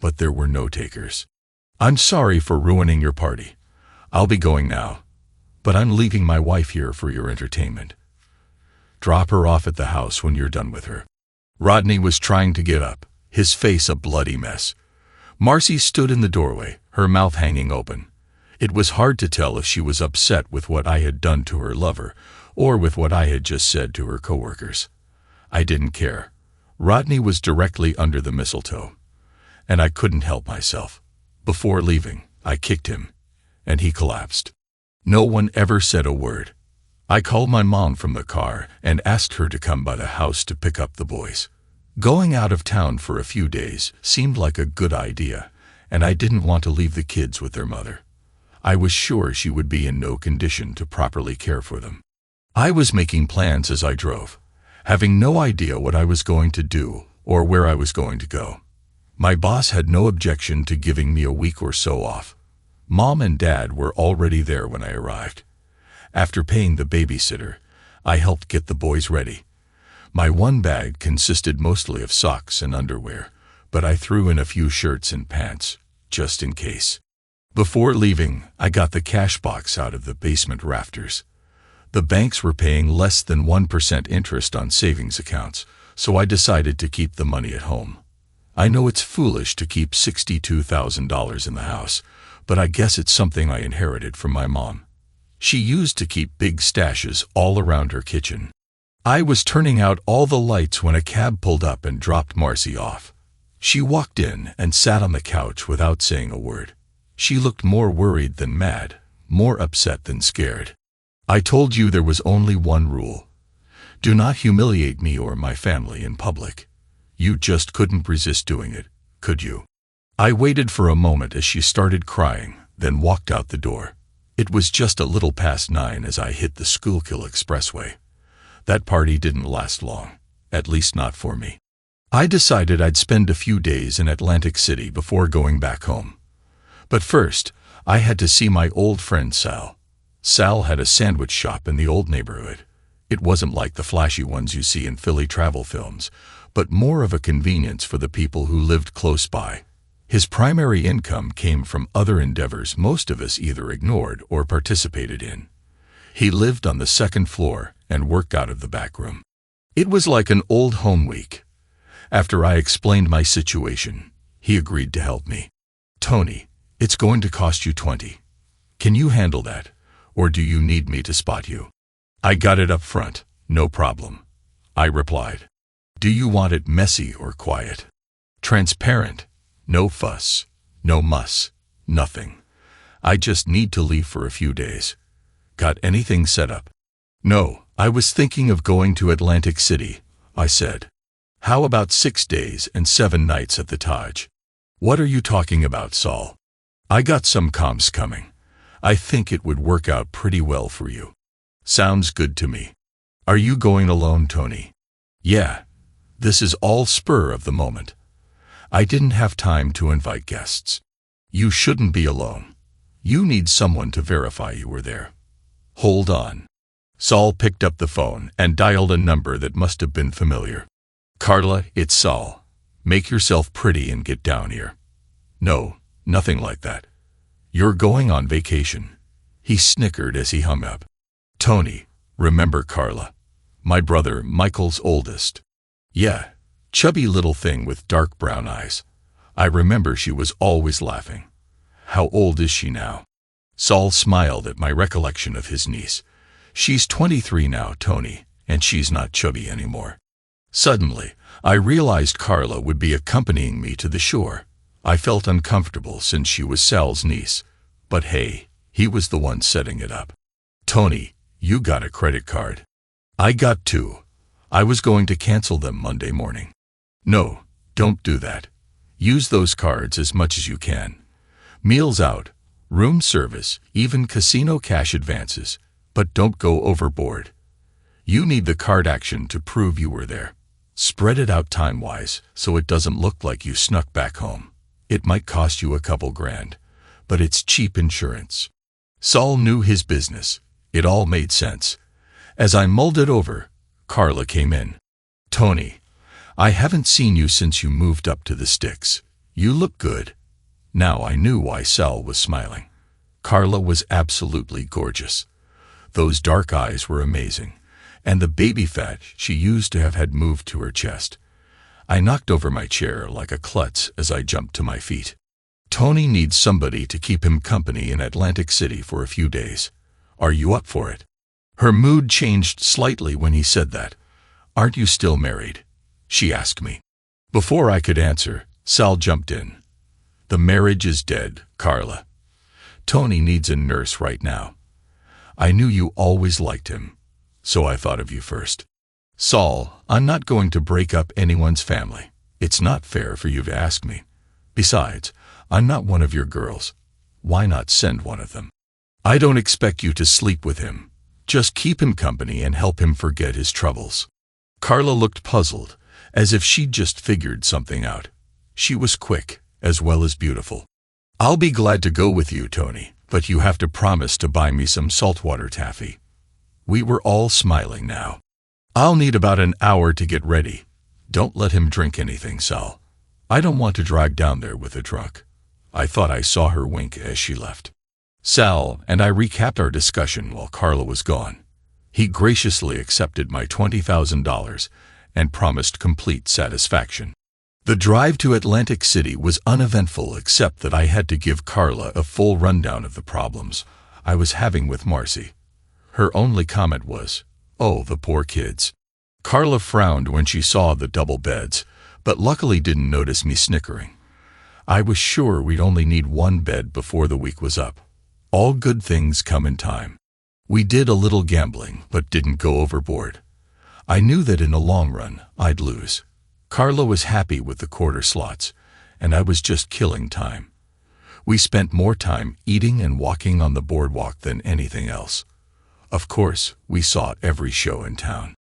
but there were no takers. "I'm sorry for ruining your party. I'll be going now, but I'm leaving my wife here for your entertainment. Drop her off at the house when you're done with her." Rodney was trying to get up, his face a bloody mess. Marcy stood in the doorway, her mouth hanging open. It was hard to tell if she was upset with what I had done to her lover or with what I had just said to her coworkers. I didn't care. Rodney was directly under the mistletoe, and I couldn't help myself. Before leaving, I kicked him, and he collapsed. No one ever said a word. I called my mom from the car and asked her to come by the house to pick up the boys. Going out of town for a few days seemed like a good idea, and I didn't want to leave the kids with their mother. I was sure she would be in no condition to properly care for them. I was making plans as I drove, having no idea what I was going to do or where I was going to go. My boss had no objection to giving me a week or so off. Mom and Dad were already there when I arrived. After paying the babysitter, I helped get the boys ready. My one bag consisted mostly of socks and underwear, but I threw in a few shirts and pants, just in case. Before leaving, I got the cash box out of the basement rafters. The banks were paying less than 1% interest on savings accounts, so I decided to keep the money at home. I know it's foolish to keep $62,000 in the house, but I guess it's something I inherited from my mom. She used to keep big stashes all around her kitchen. I was turning out all the lights when a cab pulled up and dropped Marcy off. She walked in and sat on the couch without saying a word. She looked more worried than mad, more upset than scared. "I told you there was only one rule. Do not humiliate me or my family in public. You just couldn't resist doing it, could you?" I waited for a moment as she started crying, then walked out the door. It was just a little past 9 as I hit the Schuylkill Expressway. That party didn't last long, at least not for me. I decided I'd spend a few days in Atlantic City before going back home. But first, I had to see my old friend Sal. Sal had a sandwich shop in the old neighborhood. It wasn't like the flashy ones you see in Philly travel films, but more of a convenience for the people who lived close by. His primary income came from other endeavors most of us either ignored or participated in. He lived on the second floor and worked out of the back room. It was like an old home week. After I explained my situation, he agreed to help me. "Tony, it's going to cost you $20. Can you handle that, or do you need me to spot you? I got it up front, no problem, I replied. Do you want it messy or quiet? Transparent, no fuss, no muss, nothing. I just need to leave for a few days. Got anything set up? No, I was thinking of going to Atlantic City, I said. How about 6 days and 7 nights at the Taj? What are you talking about, Saul? I got some comms coming. I think it would work out pretty well for you. Sounds good to me. Are you going alone, Tony? Yeah. This is all spur of the moment. I didn't have time to invite guests. You shouldn't be alone. You need someone to verify you were there. Hold on. Saul picked up the phone and dialed a number that must have been familiar. Carla, it's Saul. Make yourself pretty and get down here. No, nothing like that. You're going on vacation. He snickered as he hung up. Tony, remember Carla? My brother, Michael's oldest. Yeah, chubby little thing with dark brown eyes. I remember she was always laughing. How old is she now? Saul smiled at my recollection of his niece. She's 23 now, Tony, and she's not chubby anymore. Suddenly, I realized Carla would be accompanying me to the shore. I felt uncomfortable since she was Sal's niece, but hey, he was the one setting it up. Tony, you got a credit card. I got 2. I was going to cancel them Monday morning. No, don't do that. Use those cards as much as you can. Meals out, room service, even casino cash advances, but don't go overboard. You need the card action to prove you were there. Spread it out time-wise so it doesn't look like you snuck back home. It might cost you a couple grand, but it's cheap insurance. Saul knew his business. It all made sense. As I mulled it over, Carla came in. Tony, I haven't seen you since you moved up to the sticks. You look good. Now I knew why Sal was smiling. Carla was absolutely gorgeous. Those dark eyes were amazing, and the baby fat she used to have had moved to her chest. I knocked over my chair like a klutz as I jumped to my feet. Tony needs somebody to keep him company in Atlantic City for a few days. Are you up for it? Her mood changed slightly when he said that. Aren't you still married? She asked me. Before I could answer, Sal jumped in. The marriage is dead, Carla. Tony needs a nurse right now. I knew you always liked him, so I thought of you first. Saul, I'm not going to break up anyone's family. It's not fair for you to ask me. Besides, I'm not one of your girls. Why not send one of them? I don't expect you to sleep with him. Just keep him company and help him forget his troubles. Carla looked puzzled, as if she'd just figured something out. She was quick, as well as beautiful. I'll be glad to go with you, Tony, but you have to promise to buy me some saltwater taffy. We were all smiling now. I'll need about an hour to get ready. Don't let him drink anything, Sal. I don't want to drive down there with a drunk. I thought I saw her wink as she left. Sal and I recapped our discussion while Carla was gone. He graciously accepted my $20,000 and promised complete satisfaction. The drive to Atlantic City was uneventful except that I had to give Carla a full rundown of the problems I was having with Marcy. Her only comment was, "Oh, the poor kids." Carla frowned when she saw the double beds, but luckily didn't notice me snickering. I was sure we'd only need one bed before the week was up. All good things come in time. We did a little gambling, but didn't go overboard. I knew that in the long run, I'd lose. Carla was happy with the quarter slots, and I was just killing time. We spent more time eating and walking on the boardwalk than anything else. Of course, we saw every show in town.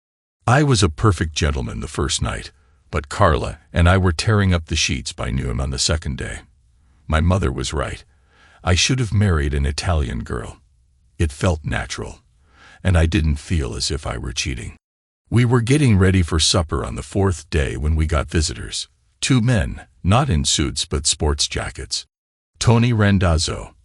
I was a perfect gentleman the first night, but Carla and I were tearing up the sheets by noon on the second day. My mother was right. I should have married an Italian girl. It felt natural, and I didn't feel as if I were cheating. We were getting ready for supper on the 4th day when we got visitors. 2 men, not in suits but sports jackets. Tony Randazzo.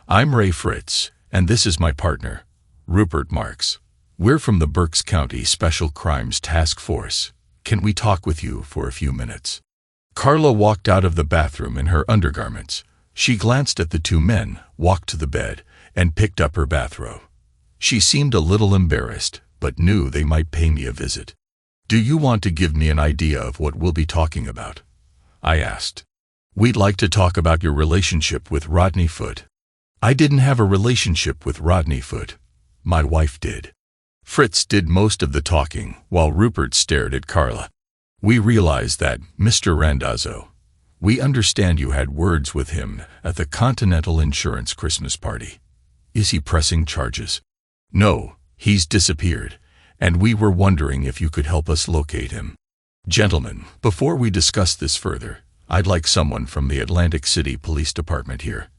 I'm Ray Fritz, and this is my partner, Rupert Marks. We're from the Berks County Special Crimes Task Force. Can we talk with you for a few minutes? Carla walked out of the bathroom in her undergarments. She glanced at the 2 men, walked to the bed, and picked up her bathrobe. She seemed a little embarrassed, but knew they might pay me a visit. "Do you want to give me an idea of what we'll be talking about?" I asked. "We'd like to talk about your relationship with Rodney Foote." I didn't have a relationship with Rodney Foote. My wife did. Fritz did most of the talking, while Rupert stared at Carla. "We realize that, Mr. Randazzo. We understand you had words with him at the Continental Insurance Christmas party. Is he pressing charges?" "No, he's disappeared, and we were wondering if you could help us locate him." "Gentlemen, before we discuss this further, I'd like someone from the Atlantic City Police Department here.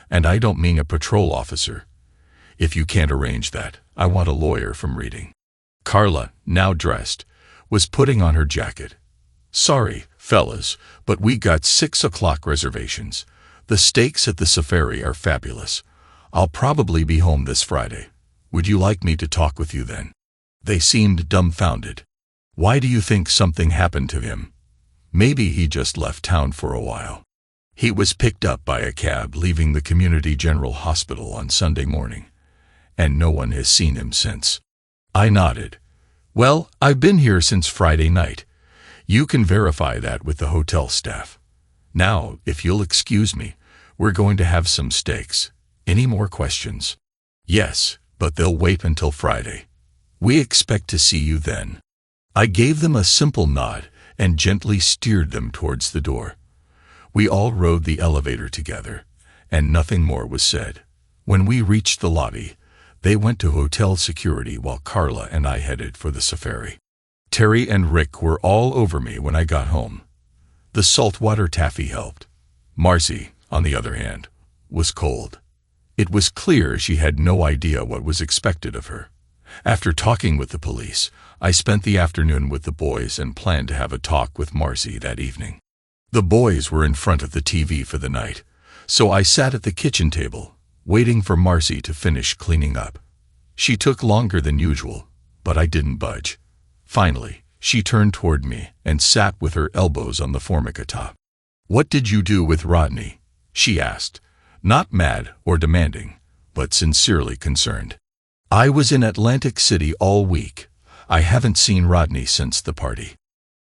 And I don't mean a patrol officer. If you can't arrange that, I want a lawyer from Reading." Carla, now dressed, was putting on her jacket. "Sorry, fellas, but we got 6 o'clock reservations. The steaks at the safari are fabulous. I'll probably be home this Friday. Would you like me to talk with you then?" They seemed dumbfounded. "Why do you think something happened to him?" "Maybe he just left town for a while. He was picked up by a cab leaving the Community General Hospital on Sunday morning, and no one has seen him since." I nodded. "Well, I've been here since Friday night. You can verify that with the hotel staff. Now, if you'll excuse me, we're going to have some steaks. Any more questions?" "Yes, but they'll wait until Friday. We expect to see you then." I gave them a simple nod and gently steered them towards the door. We all rode the elevator together, and nothing more was said. When we reached the lobby, they went to hotel security while Carla and I headed for the safari. Terry and Rick were all over me when I got home. The saltwater taffy helped. Marcy, on the other hand, was cold. It was clear she had no idea what was expected of her. After talking with the police, I spent the afternoon with the boys and planned to have a talk with Marcy that evening. The boys were in front of the TV for the night, so I sat at the kitchen table, waiting for Marcy to finish cleaning up. She took longer than usual, but I didn't budge. Finally, she turned toward me and sat with her elbows on the formica top. "What did you do with Rodney?" she asked, not mad or demanding, but sincerely concerned. "I was in Atlantic City all week. I haven't seen Rodney since the party."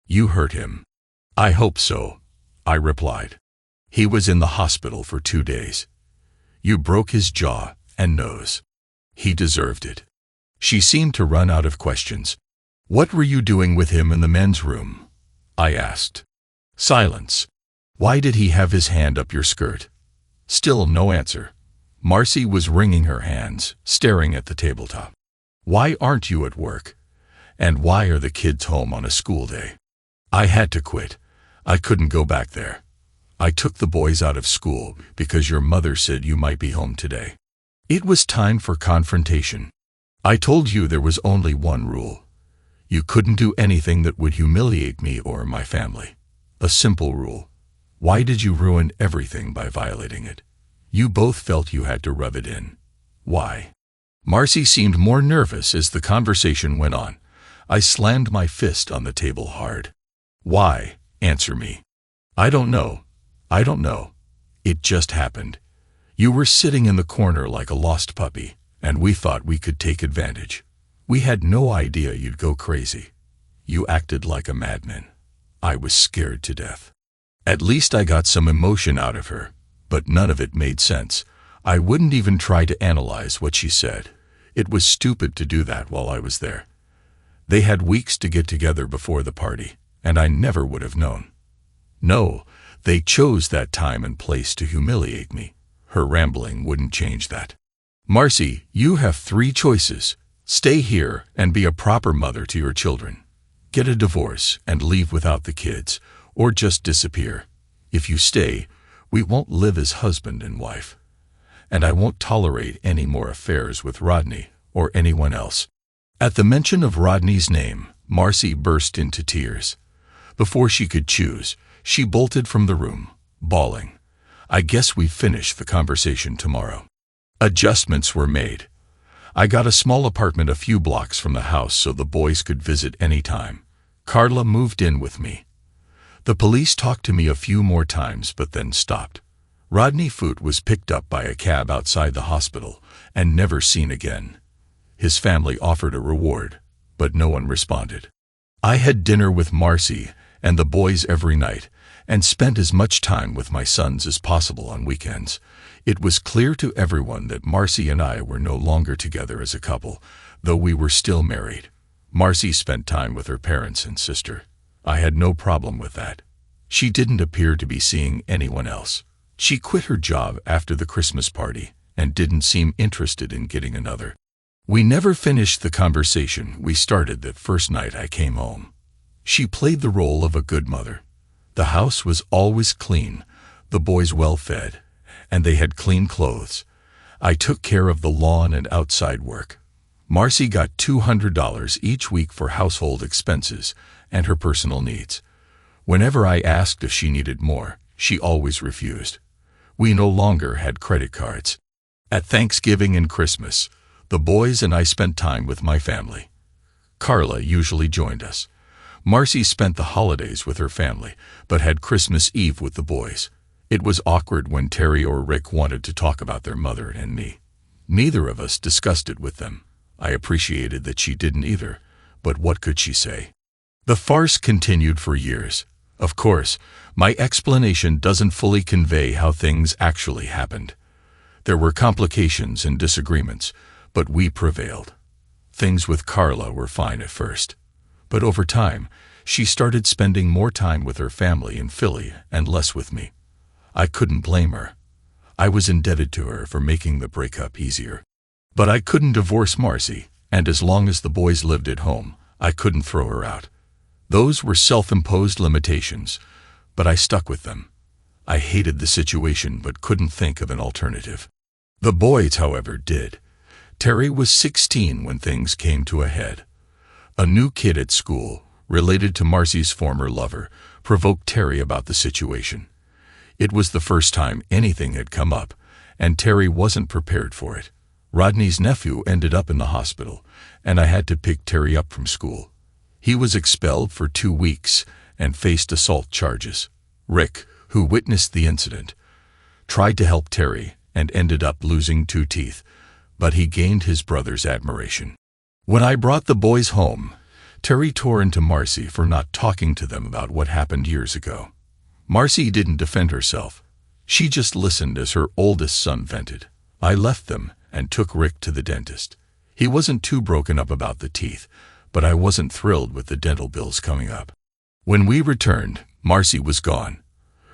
"You hurt him?" "I hope so," I replied. "He was in the hospital for 2 days. You broke his jaw and nose. He deserved it." She seemed to run out of questions. "What were you doing with him in the men's room?" I asked. Silence. "Why did he have his hand up your skirt?" Still no answer. Marcy was wringing her hands, staring at the tabletop. "Why aren't you at work? And why are the kids home on a school day?" I had to quit. I couldn't go back there. "I took the boys out of school because your mother said you might be home today." It was time for confrontation. "I told you there was only one rule. You couldn't do anything that would humiliate me or my family. A simple rule. Why did you ruin everything by violating it? You both felt you had to rub it in. Why?" Marcy seemed more nervous as the conversation went on. I slammed my fist on the table hard. "Why? Answer me." "I don't know. I don't know. It just happened. You were sitting in the corner like a lost puppy, and we thought we could take advantage. We had no idea you'd go crazy. You acted like a madman. I was scared to death." At least I got some emotion out of her, but none of it made sense. I wouldn't even try to analyze what she said. It was stupid to do that while I was there. They had weeks to get together before the party, and I never would have known. No, they chose that time and place to humiliate me. Her rambling wouldn't change that. "Marcy, you have 3 choices. Stay here and be a proper mother to your children. Get a divorce and leave without the kids, or just disappear. If you stay, we won't live as husband and wife. And I won't tolerate any more affairs with Rodney or anyone else." At the mention of Rodney's name, Marcy burst into tears. Before she could choose, she bolted from the room, bawling. "I guess we finish the conversation tomorrow." Adjustments were made. I got a small apartment a few blocks from the house so the boys could visit any time. Carla moved in with me. The police talked to me a few more times but then stopped. Rodney Foote was picked up by a cab outside the hospital and never seen again. His family offered a reward, but no one responded. I had dinner with Marcy and the boys every night and spent as much time with my sons as possible on weekends. It was clear to everyone that Marcy and I were no longer together as a couple, though we were still married. Marcy spent time with her parents and sister. I had no problem with that. She didn't appear to be seeing anyone else. She quit her job after the Christmas party and didn't seem interested in getting another. We never finished the conversation we started that first night I came home. She played the role of a good mother. The house was always clean, the boys well fed, and they had clean clothes. I took care of the lawn and outside work. Marcy got $200 each week for household expenses and her personal needs. Whenever I asked if she needed more, she always refused. We no longer had credit cards. At Thanksgiving and Christmas, the boys and I spent time with my family. Carla usually joined us. Marcy spent the holidays with her family, but had Christmas Eve with the boys. It was awkward when Terry or Rick wanted to talk about their mother and me. Neither of us discussed it with them. I appreciated that she didn't either, but what could she say? The farce continued for years. Of course, my explanation doesn't fully convey how things actually happened. There were complications and disagreements, but we prevailed. Things with Carla were fine at first, but over time, she started spending more time with her family in Philly and less with me. I couldn't blame her. I was indebted to her for making the breakup easier. But I couldn't divorce Marcy, and as long as the boys lived at home, I couldn't throw her out. Those were self-imposed limitations, but I stuck with them. I hated the situation but couldn't think of an alternative. The boys, however, did. Terry was 16 when things came to a head. A new kid at school, related to Marcy's former lover, provoked Terry about the situation. It was the first time anything had come up, and Terry wasn't prepared for it. Rodney's nephew ended up in the hospital, and I had to pick Terry up from school. He was expelled for 2 weeks and faced assault charges. Rick, who witnessed the incident, tried to help Terry and ended up losing 2 teeth, but he gained his brother's admiration. When I brought the boys home, Terry tore into Marcy for not talking to them about what happened years ago. Marcy didn't defend herself. She just listened as her oldest son vented. I left them and took Rick to the dentist. He wasn't too broken up about the teeth, but I wasn't thrilled with the dental bills coming up. When we returned, Marcy was gone.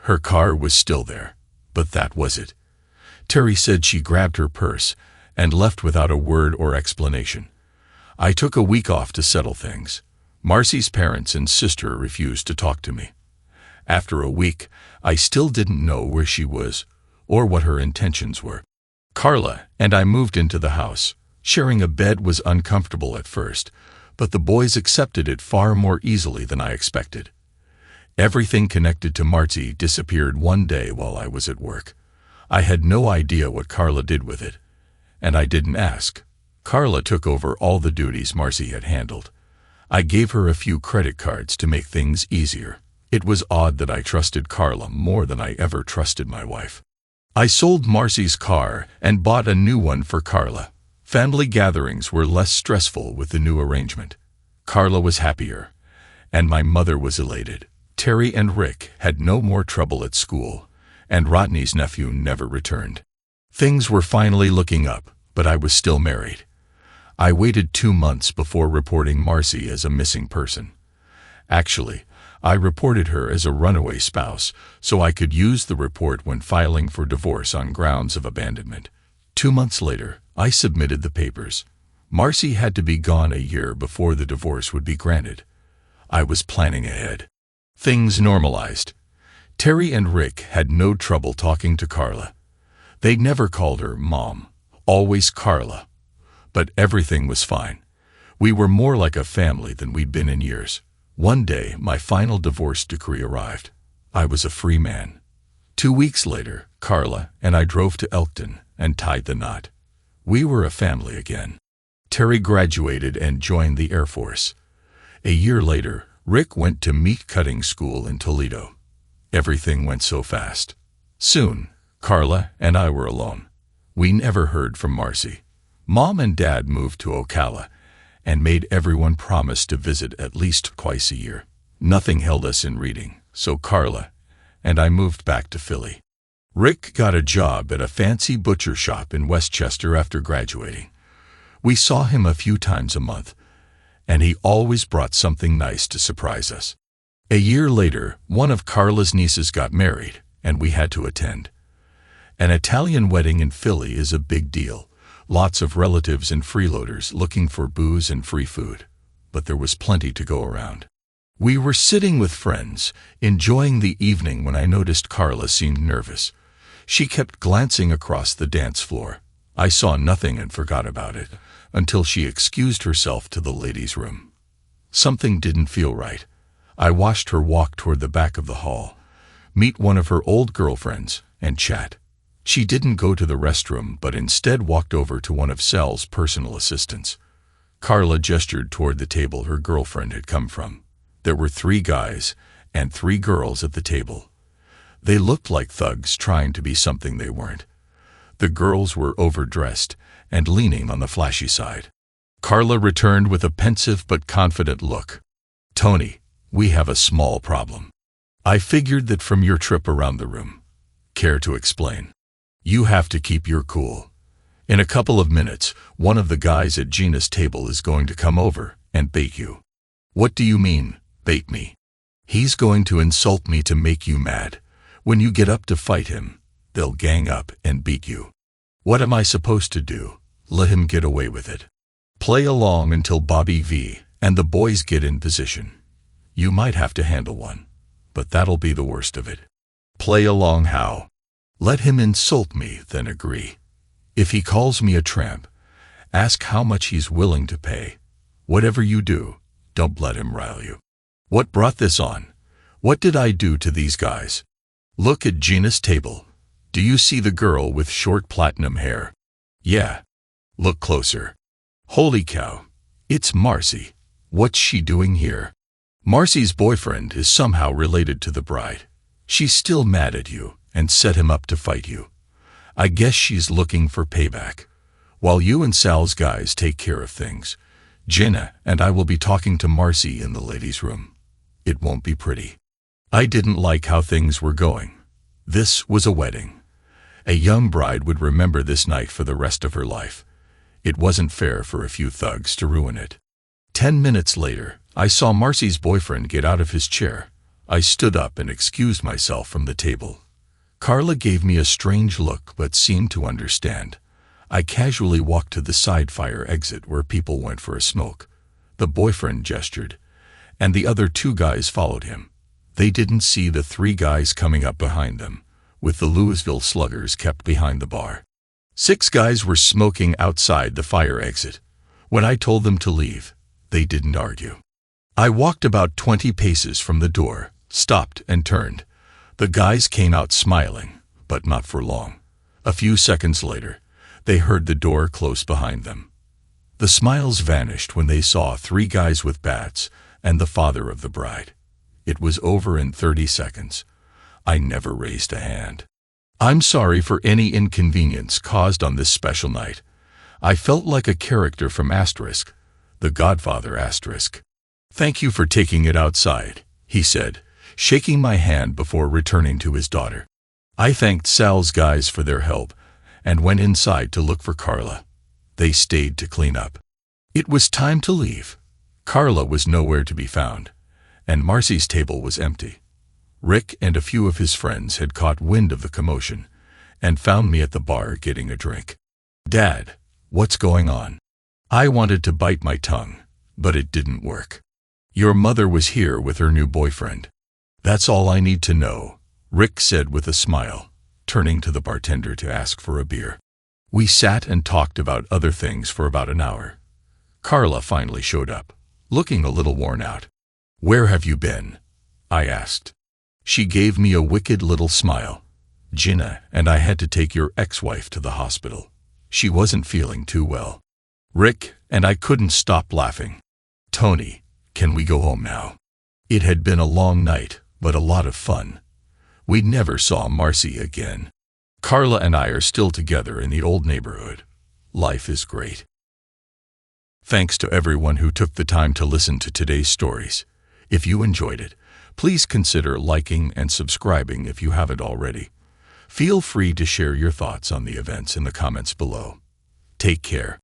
Her car was still there, but that was it. Terry said she grabbed her purse and left without a word or explanation. I took a week off to settle things. Marcy's parents and sister refused to talk to me. After a week, I still didn't know where she was or what her intentions were. Carla and I moved into the house. Sharing a bed was uncomfortable at first, but the boys accepted it far more easily than I expected. Everything connected to Marcy disappeared one day while I was at work. I had no idea what Carla did with it, and I didn't ask. Carla took over all the duties Marcy had handled. I gave her a few credit cards to make things easier. It was odd that I trusted Carla more than I ever trusted my wife. I sold Marcy's car and bought a new one for Carla. Family gatherings were less stressful with the new arrangement. Carla was happier, and my mother was elated. Terry and Rick had no more trouble at school, and Rodney's nephew never returned. Things were finally looking up, but I was still married. I waited 2 months before reporting Marcy as a missing person. Actually, I reported her as a runaway spouse, so I could use the report when filing for divorce on grounds of abandonment. 2 months later, I submitted the papers. Marcy had to be gone a year before the divorce would be granted. I was planning ahead. Things normalized. Terry and Rick had no trouble talking to Carla. They never called her Mom, always Carla. But everything was fine. We were more like a family than we'd been in years. One day, my final divorce decree arrived. I was a free man. 2 weeks later, Carla and I drove to Elkton and tied the knot. We were a family again. Terry graduated and joined the Air Force. A year later, Rick went to meat cutting school in Toledo. Everything went so fast. Soon, Carla and I were alone. We never heard from Marcy. Mom and Dad moved to Ocala and made everyone promise to visit at least twice a year. Nothing held us in reading, so Carla and I moved back to Philly. Rick got a job at a fancy butcher shop in Westchester after graduating. We saw him a few times a month, and he always brought something nice to surprise us. A year later, one of Carla's nieces got married, and we had to attend. An Italian wedding in Philly is a big deal. Lots of relatives and freeloaders looking for booze and free food, but there was plenty to go around. We were sitting with friends, enjoying the evening when I noticed Carla seemed nervous. She kept glancing across the dance floor. I saw nothing and forgot about it until she excused herself to the ladies' room. Something didn't feel right. I watched her walk toward the back of the hall, meet one of her old girlfriends, and chat. She didn't go to the restroom, but instead walked over to one of Sal's personal assistants. Carla gestured toward the table her girlfriend had come from. There were 3 guys and 3 girls at the table. They looked like thugs trying to be something they weren't. The girls were overdressed and leaning on the flashy side. Carla returned with a pensive but confident look. "Tony, we have a small problem. I figured that from your trip around the room. Care to explain? You have to keep your cool. In a couple of minutes, one of the guys at Gina's table is going to come over and bait you." "What do you mean, bait me?" "He's going to insult me to make you mad. When you get up to fight him, they'll gang up and beat you." "What am I supposed to do? Let him get away with it?" "Play along until Bobby V and the boys get in position. You might have to handle one, but that'll be the worst of it." "Play along how?" "Let him insult me, then agree. If he calls me a tramp, ask how much he's willing to pay. Whatever you do, don't let him rile you." "What brought this on? What did I do to these guys?" "Look at Gina's table. Do you see the girl with short platinum hair?" "Yeah." "Look closer. Holy cow, it's Marcy. What's she doing here?" "Marcy's boyfriend is somehow related to the bride. She's still mad at you and set him up to fight you. I guess she's looking for payback. While you and Sal's guys take care of things, Gina and I will be talking to Marcy in the ladies' room. It won't be pretty." I didn't like how things were going. This was a wedding. A young bride would remember this night for the rest of her life. It wasn't fair for a few thugs to ruin it. 10 minutes later, I saw Marcy's boyfriend get out of his chair. I stood up and excused myself from the table. Carla gave me a strange look but seemed to understand. I casually walked to the side fire exit where people went for a smoke. The boyfriend gestured, and the other 2 guys followed him. They didn't see the 3 guys coming up behind them, with the Louisville sluggers kept behind the bar. 6 guys were smoking outside the fire exit. When I told them to leave, they didn't argue. I walked about 20 paces from the door, stopped and turned. The guys came out smiling, but not for long. A few seconds later, they heard the door close behind them. The smiles vanished when they saw 3 guys with bats and the father of the bride. It was over in 30 seconds. I never raised a hand. "I'm sorry for any inconvenience caused on this special night. I felt like a character from Asterisk, The Godfather Asterisk." "Thank you for taking it outside," he said, shaking my hand before returning to his daughter. I thanked Sal's guys for their help and went inside to look for Carla. They stayed to clean up. It was time to leave. Carla was nowhere to be found, and Marcy's table was empty. Rick and a few of his friends had caught wind of the commotion and found me at the bar getting a drink. "Dad, what's going on?" I wanted to bite my tongue, but it didn't work. "Your mother was here with her new boyfriend." "That's all I need to know," Rick said with a smile, turning to the bartender to ask for a beer. We sat and talked about other things for about an hour. Carla finally showed up, looking a little worn out. "Where have you been?" I asked. She gave me a wicked little smile. "Gina and I had to take your ex-wife to the hospital. She wasn't feeling too well." Rick and I couldn't stop laughing. "Tony, can we go home now?" It had been a long night, but a lot of fun. We never saw Marcy again. Carla and I are still together in the old neighborhood. Life is great. Thanks to everyone who took the time to listen to today's stories. If you enjoyed it, please consider liking and subscribing if you haven't already. Feel free to share your thoughts on the events in the comments below. Take care.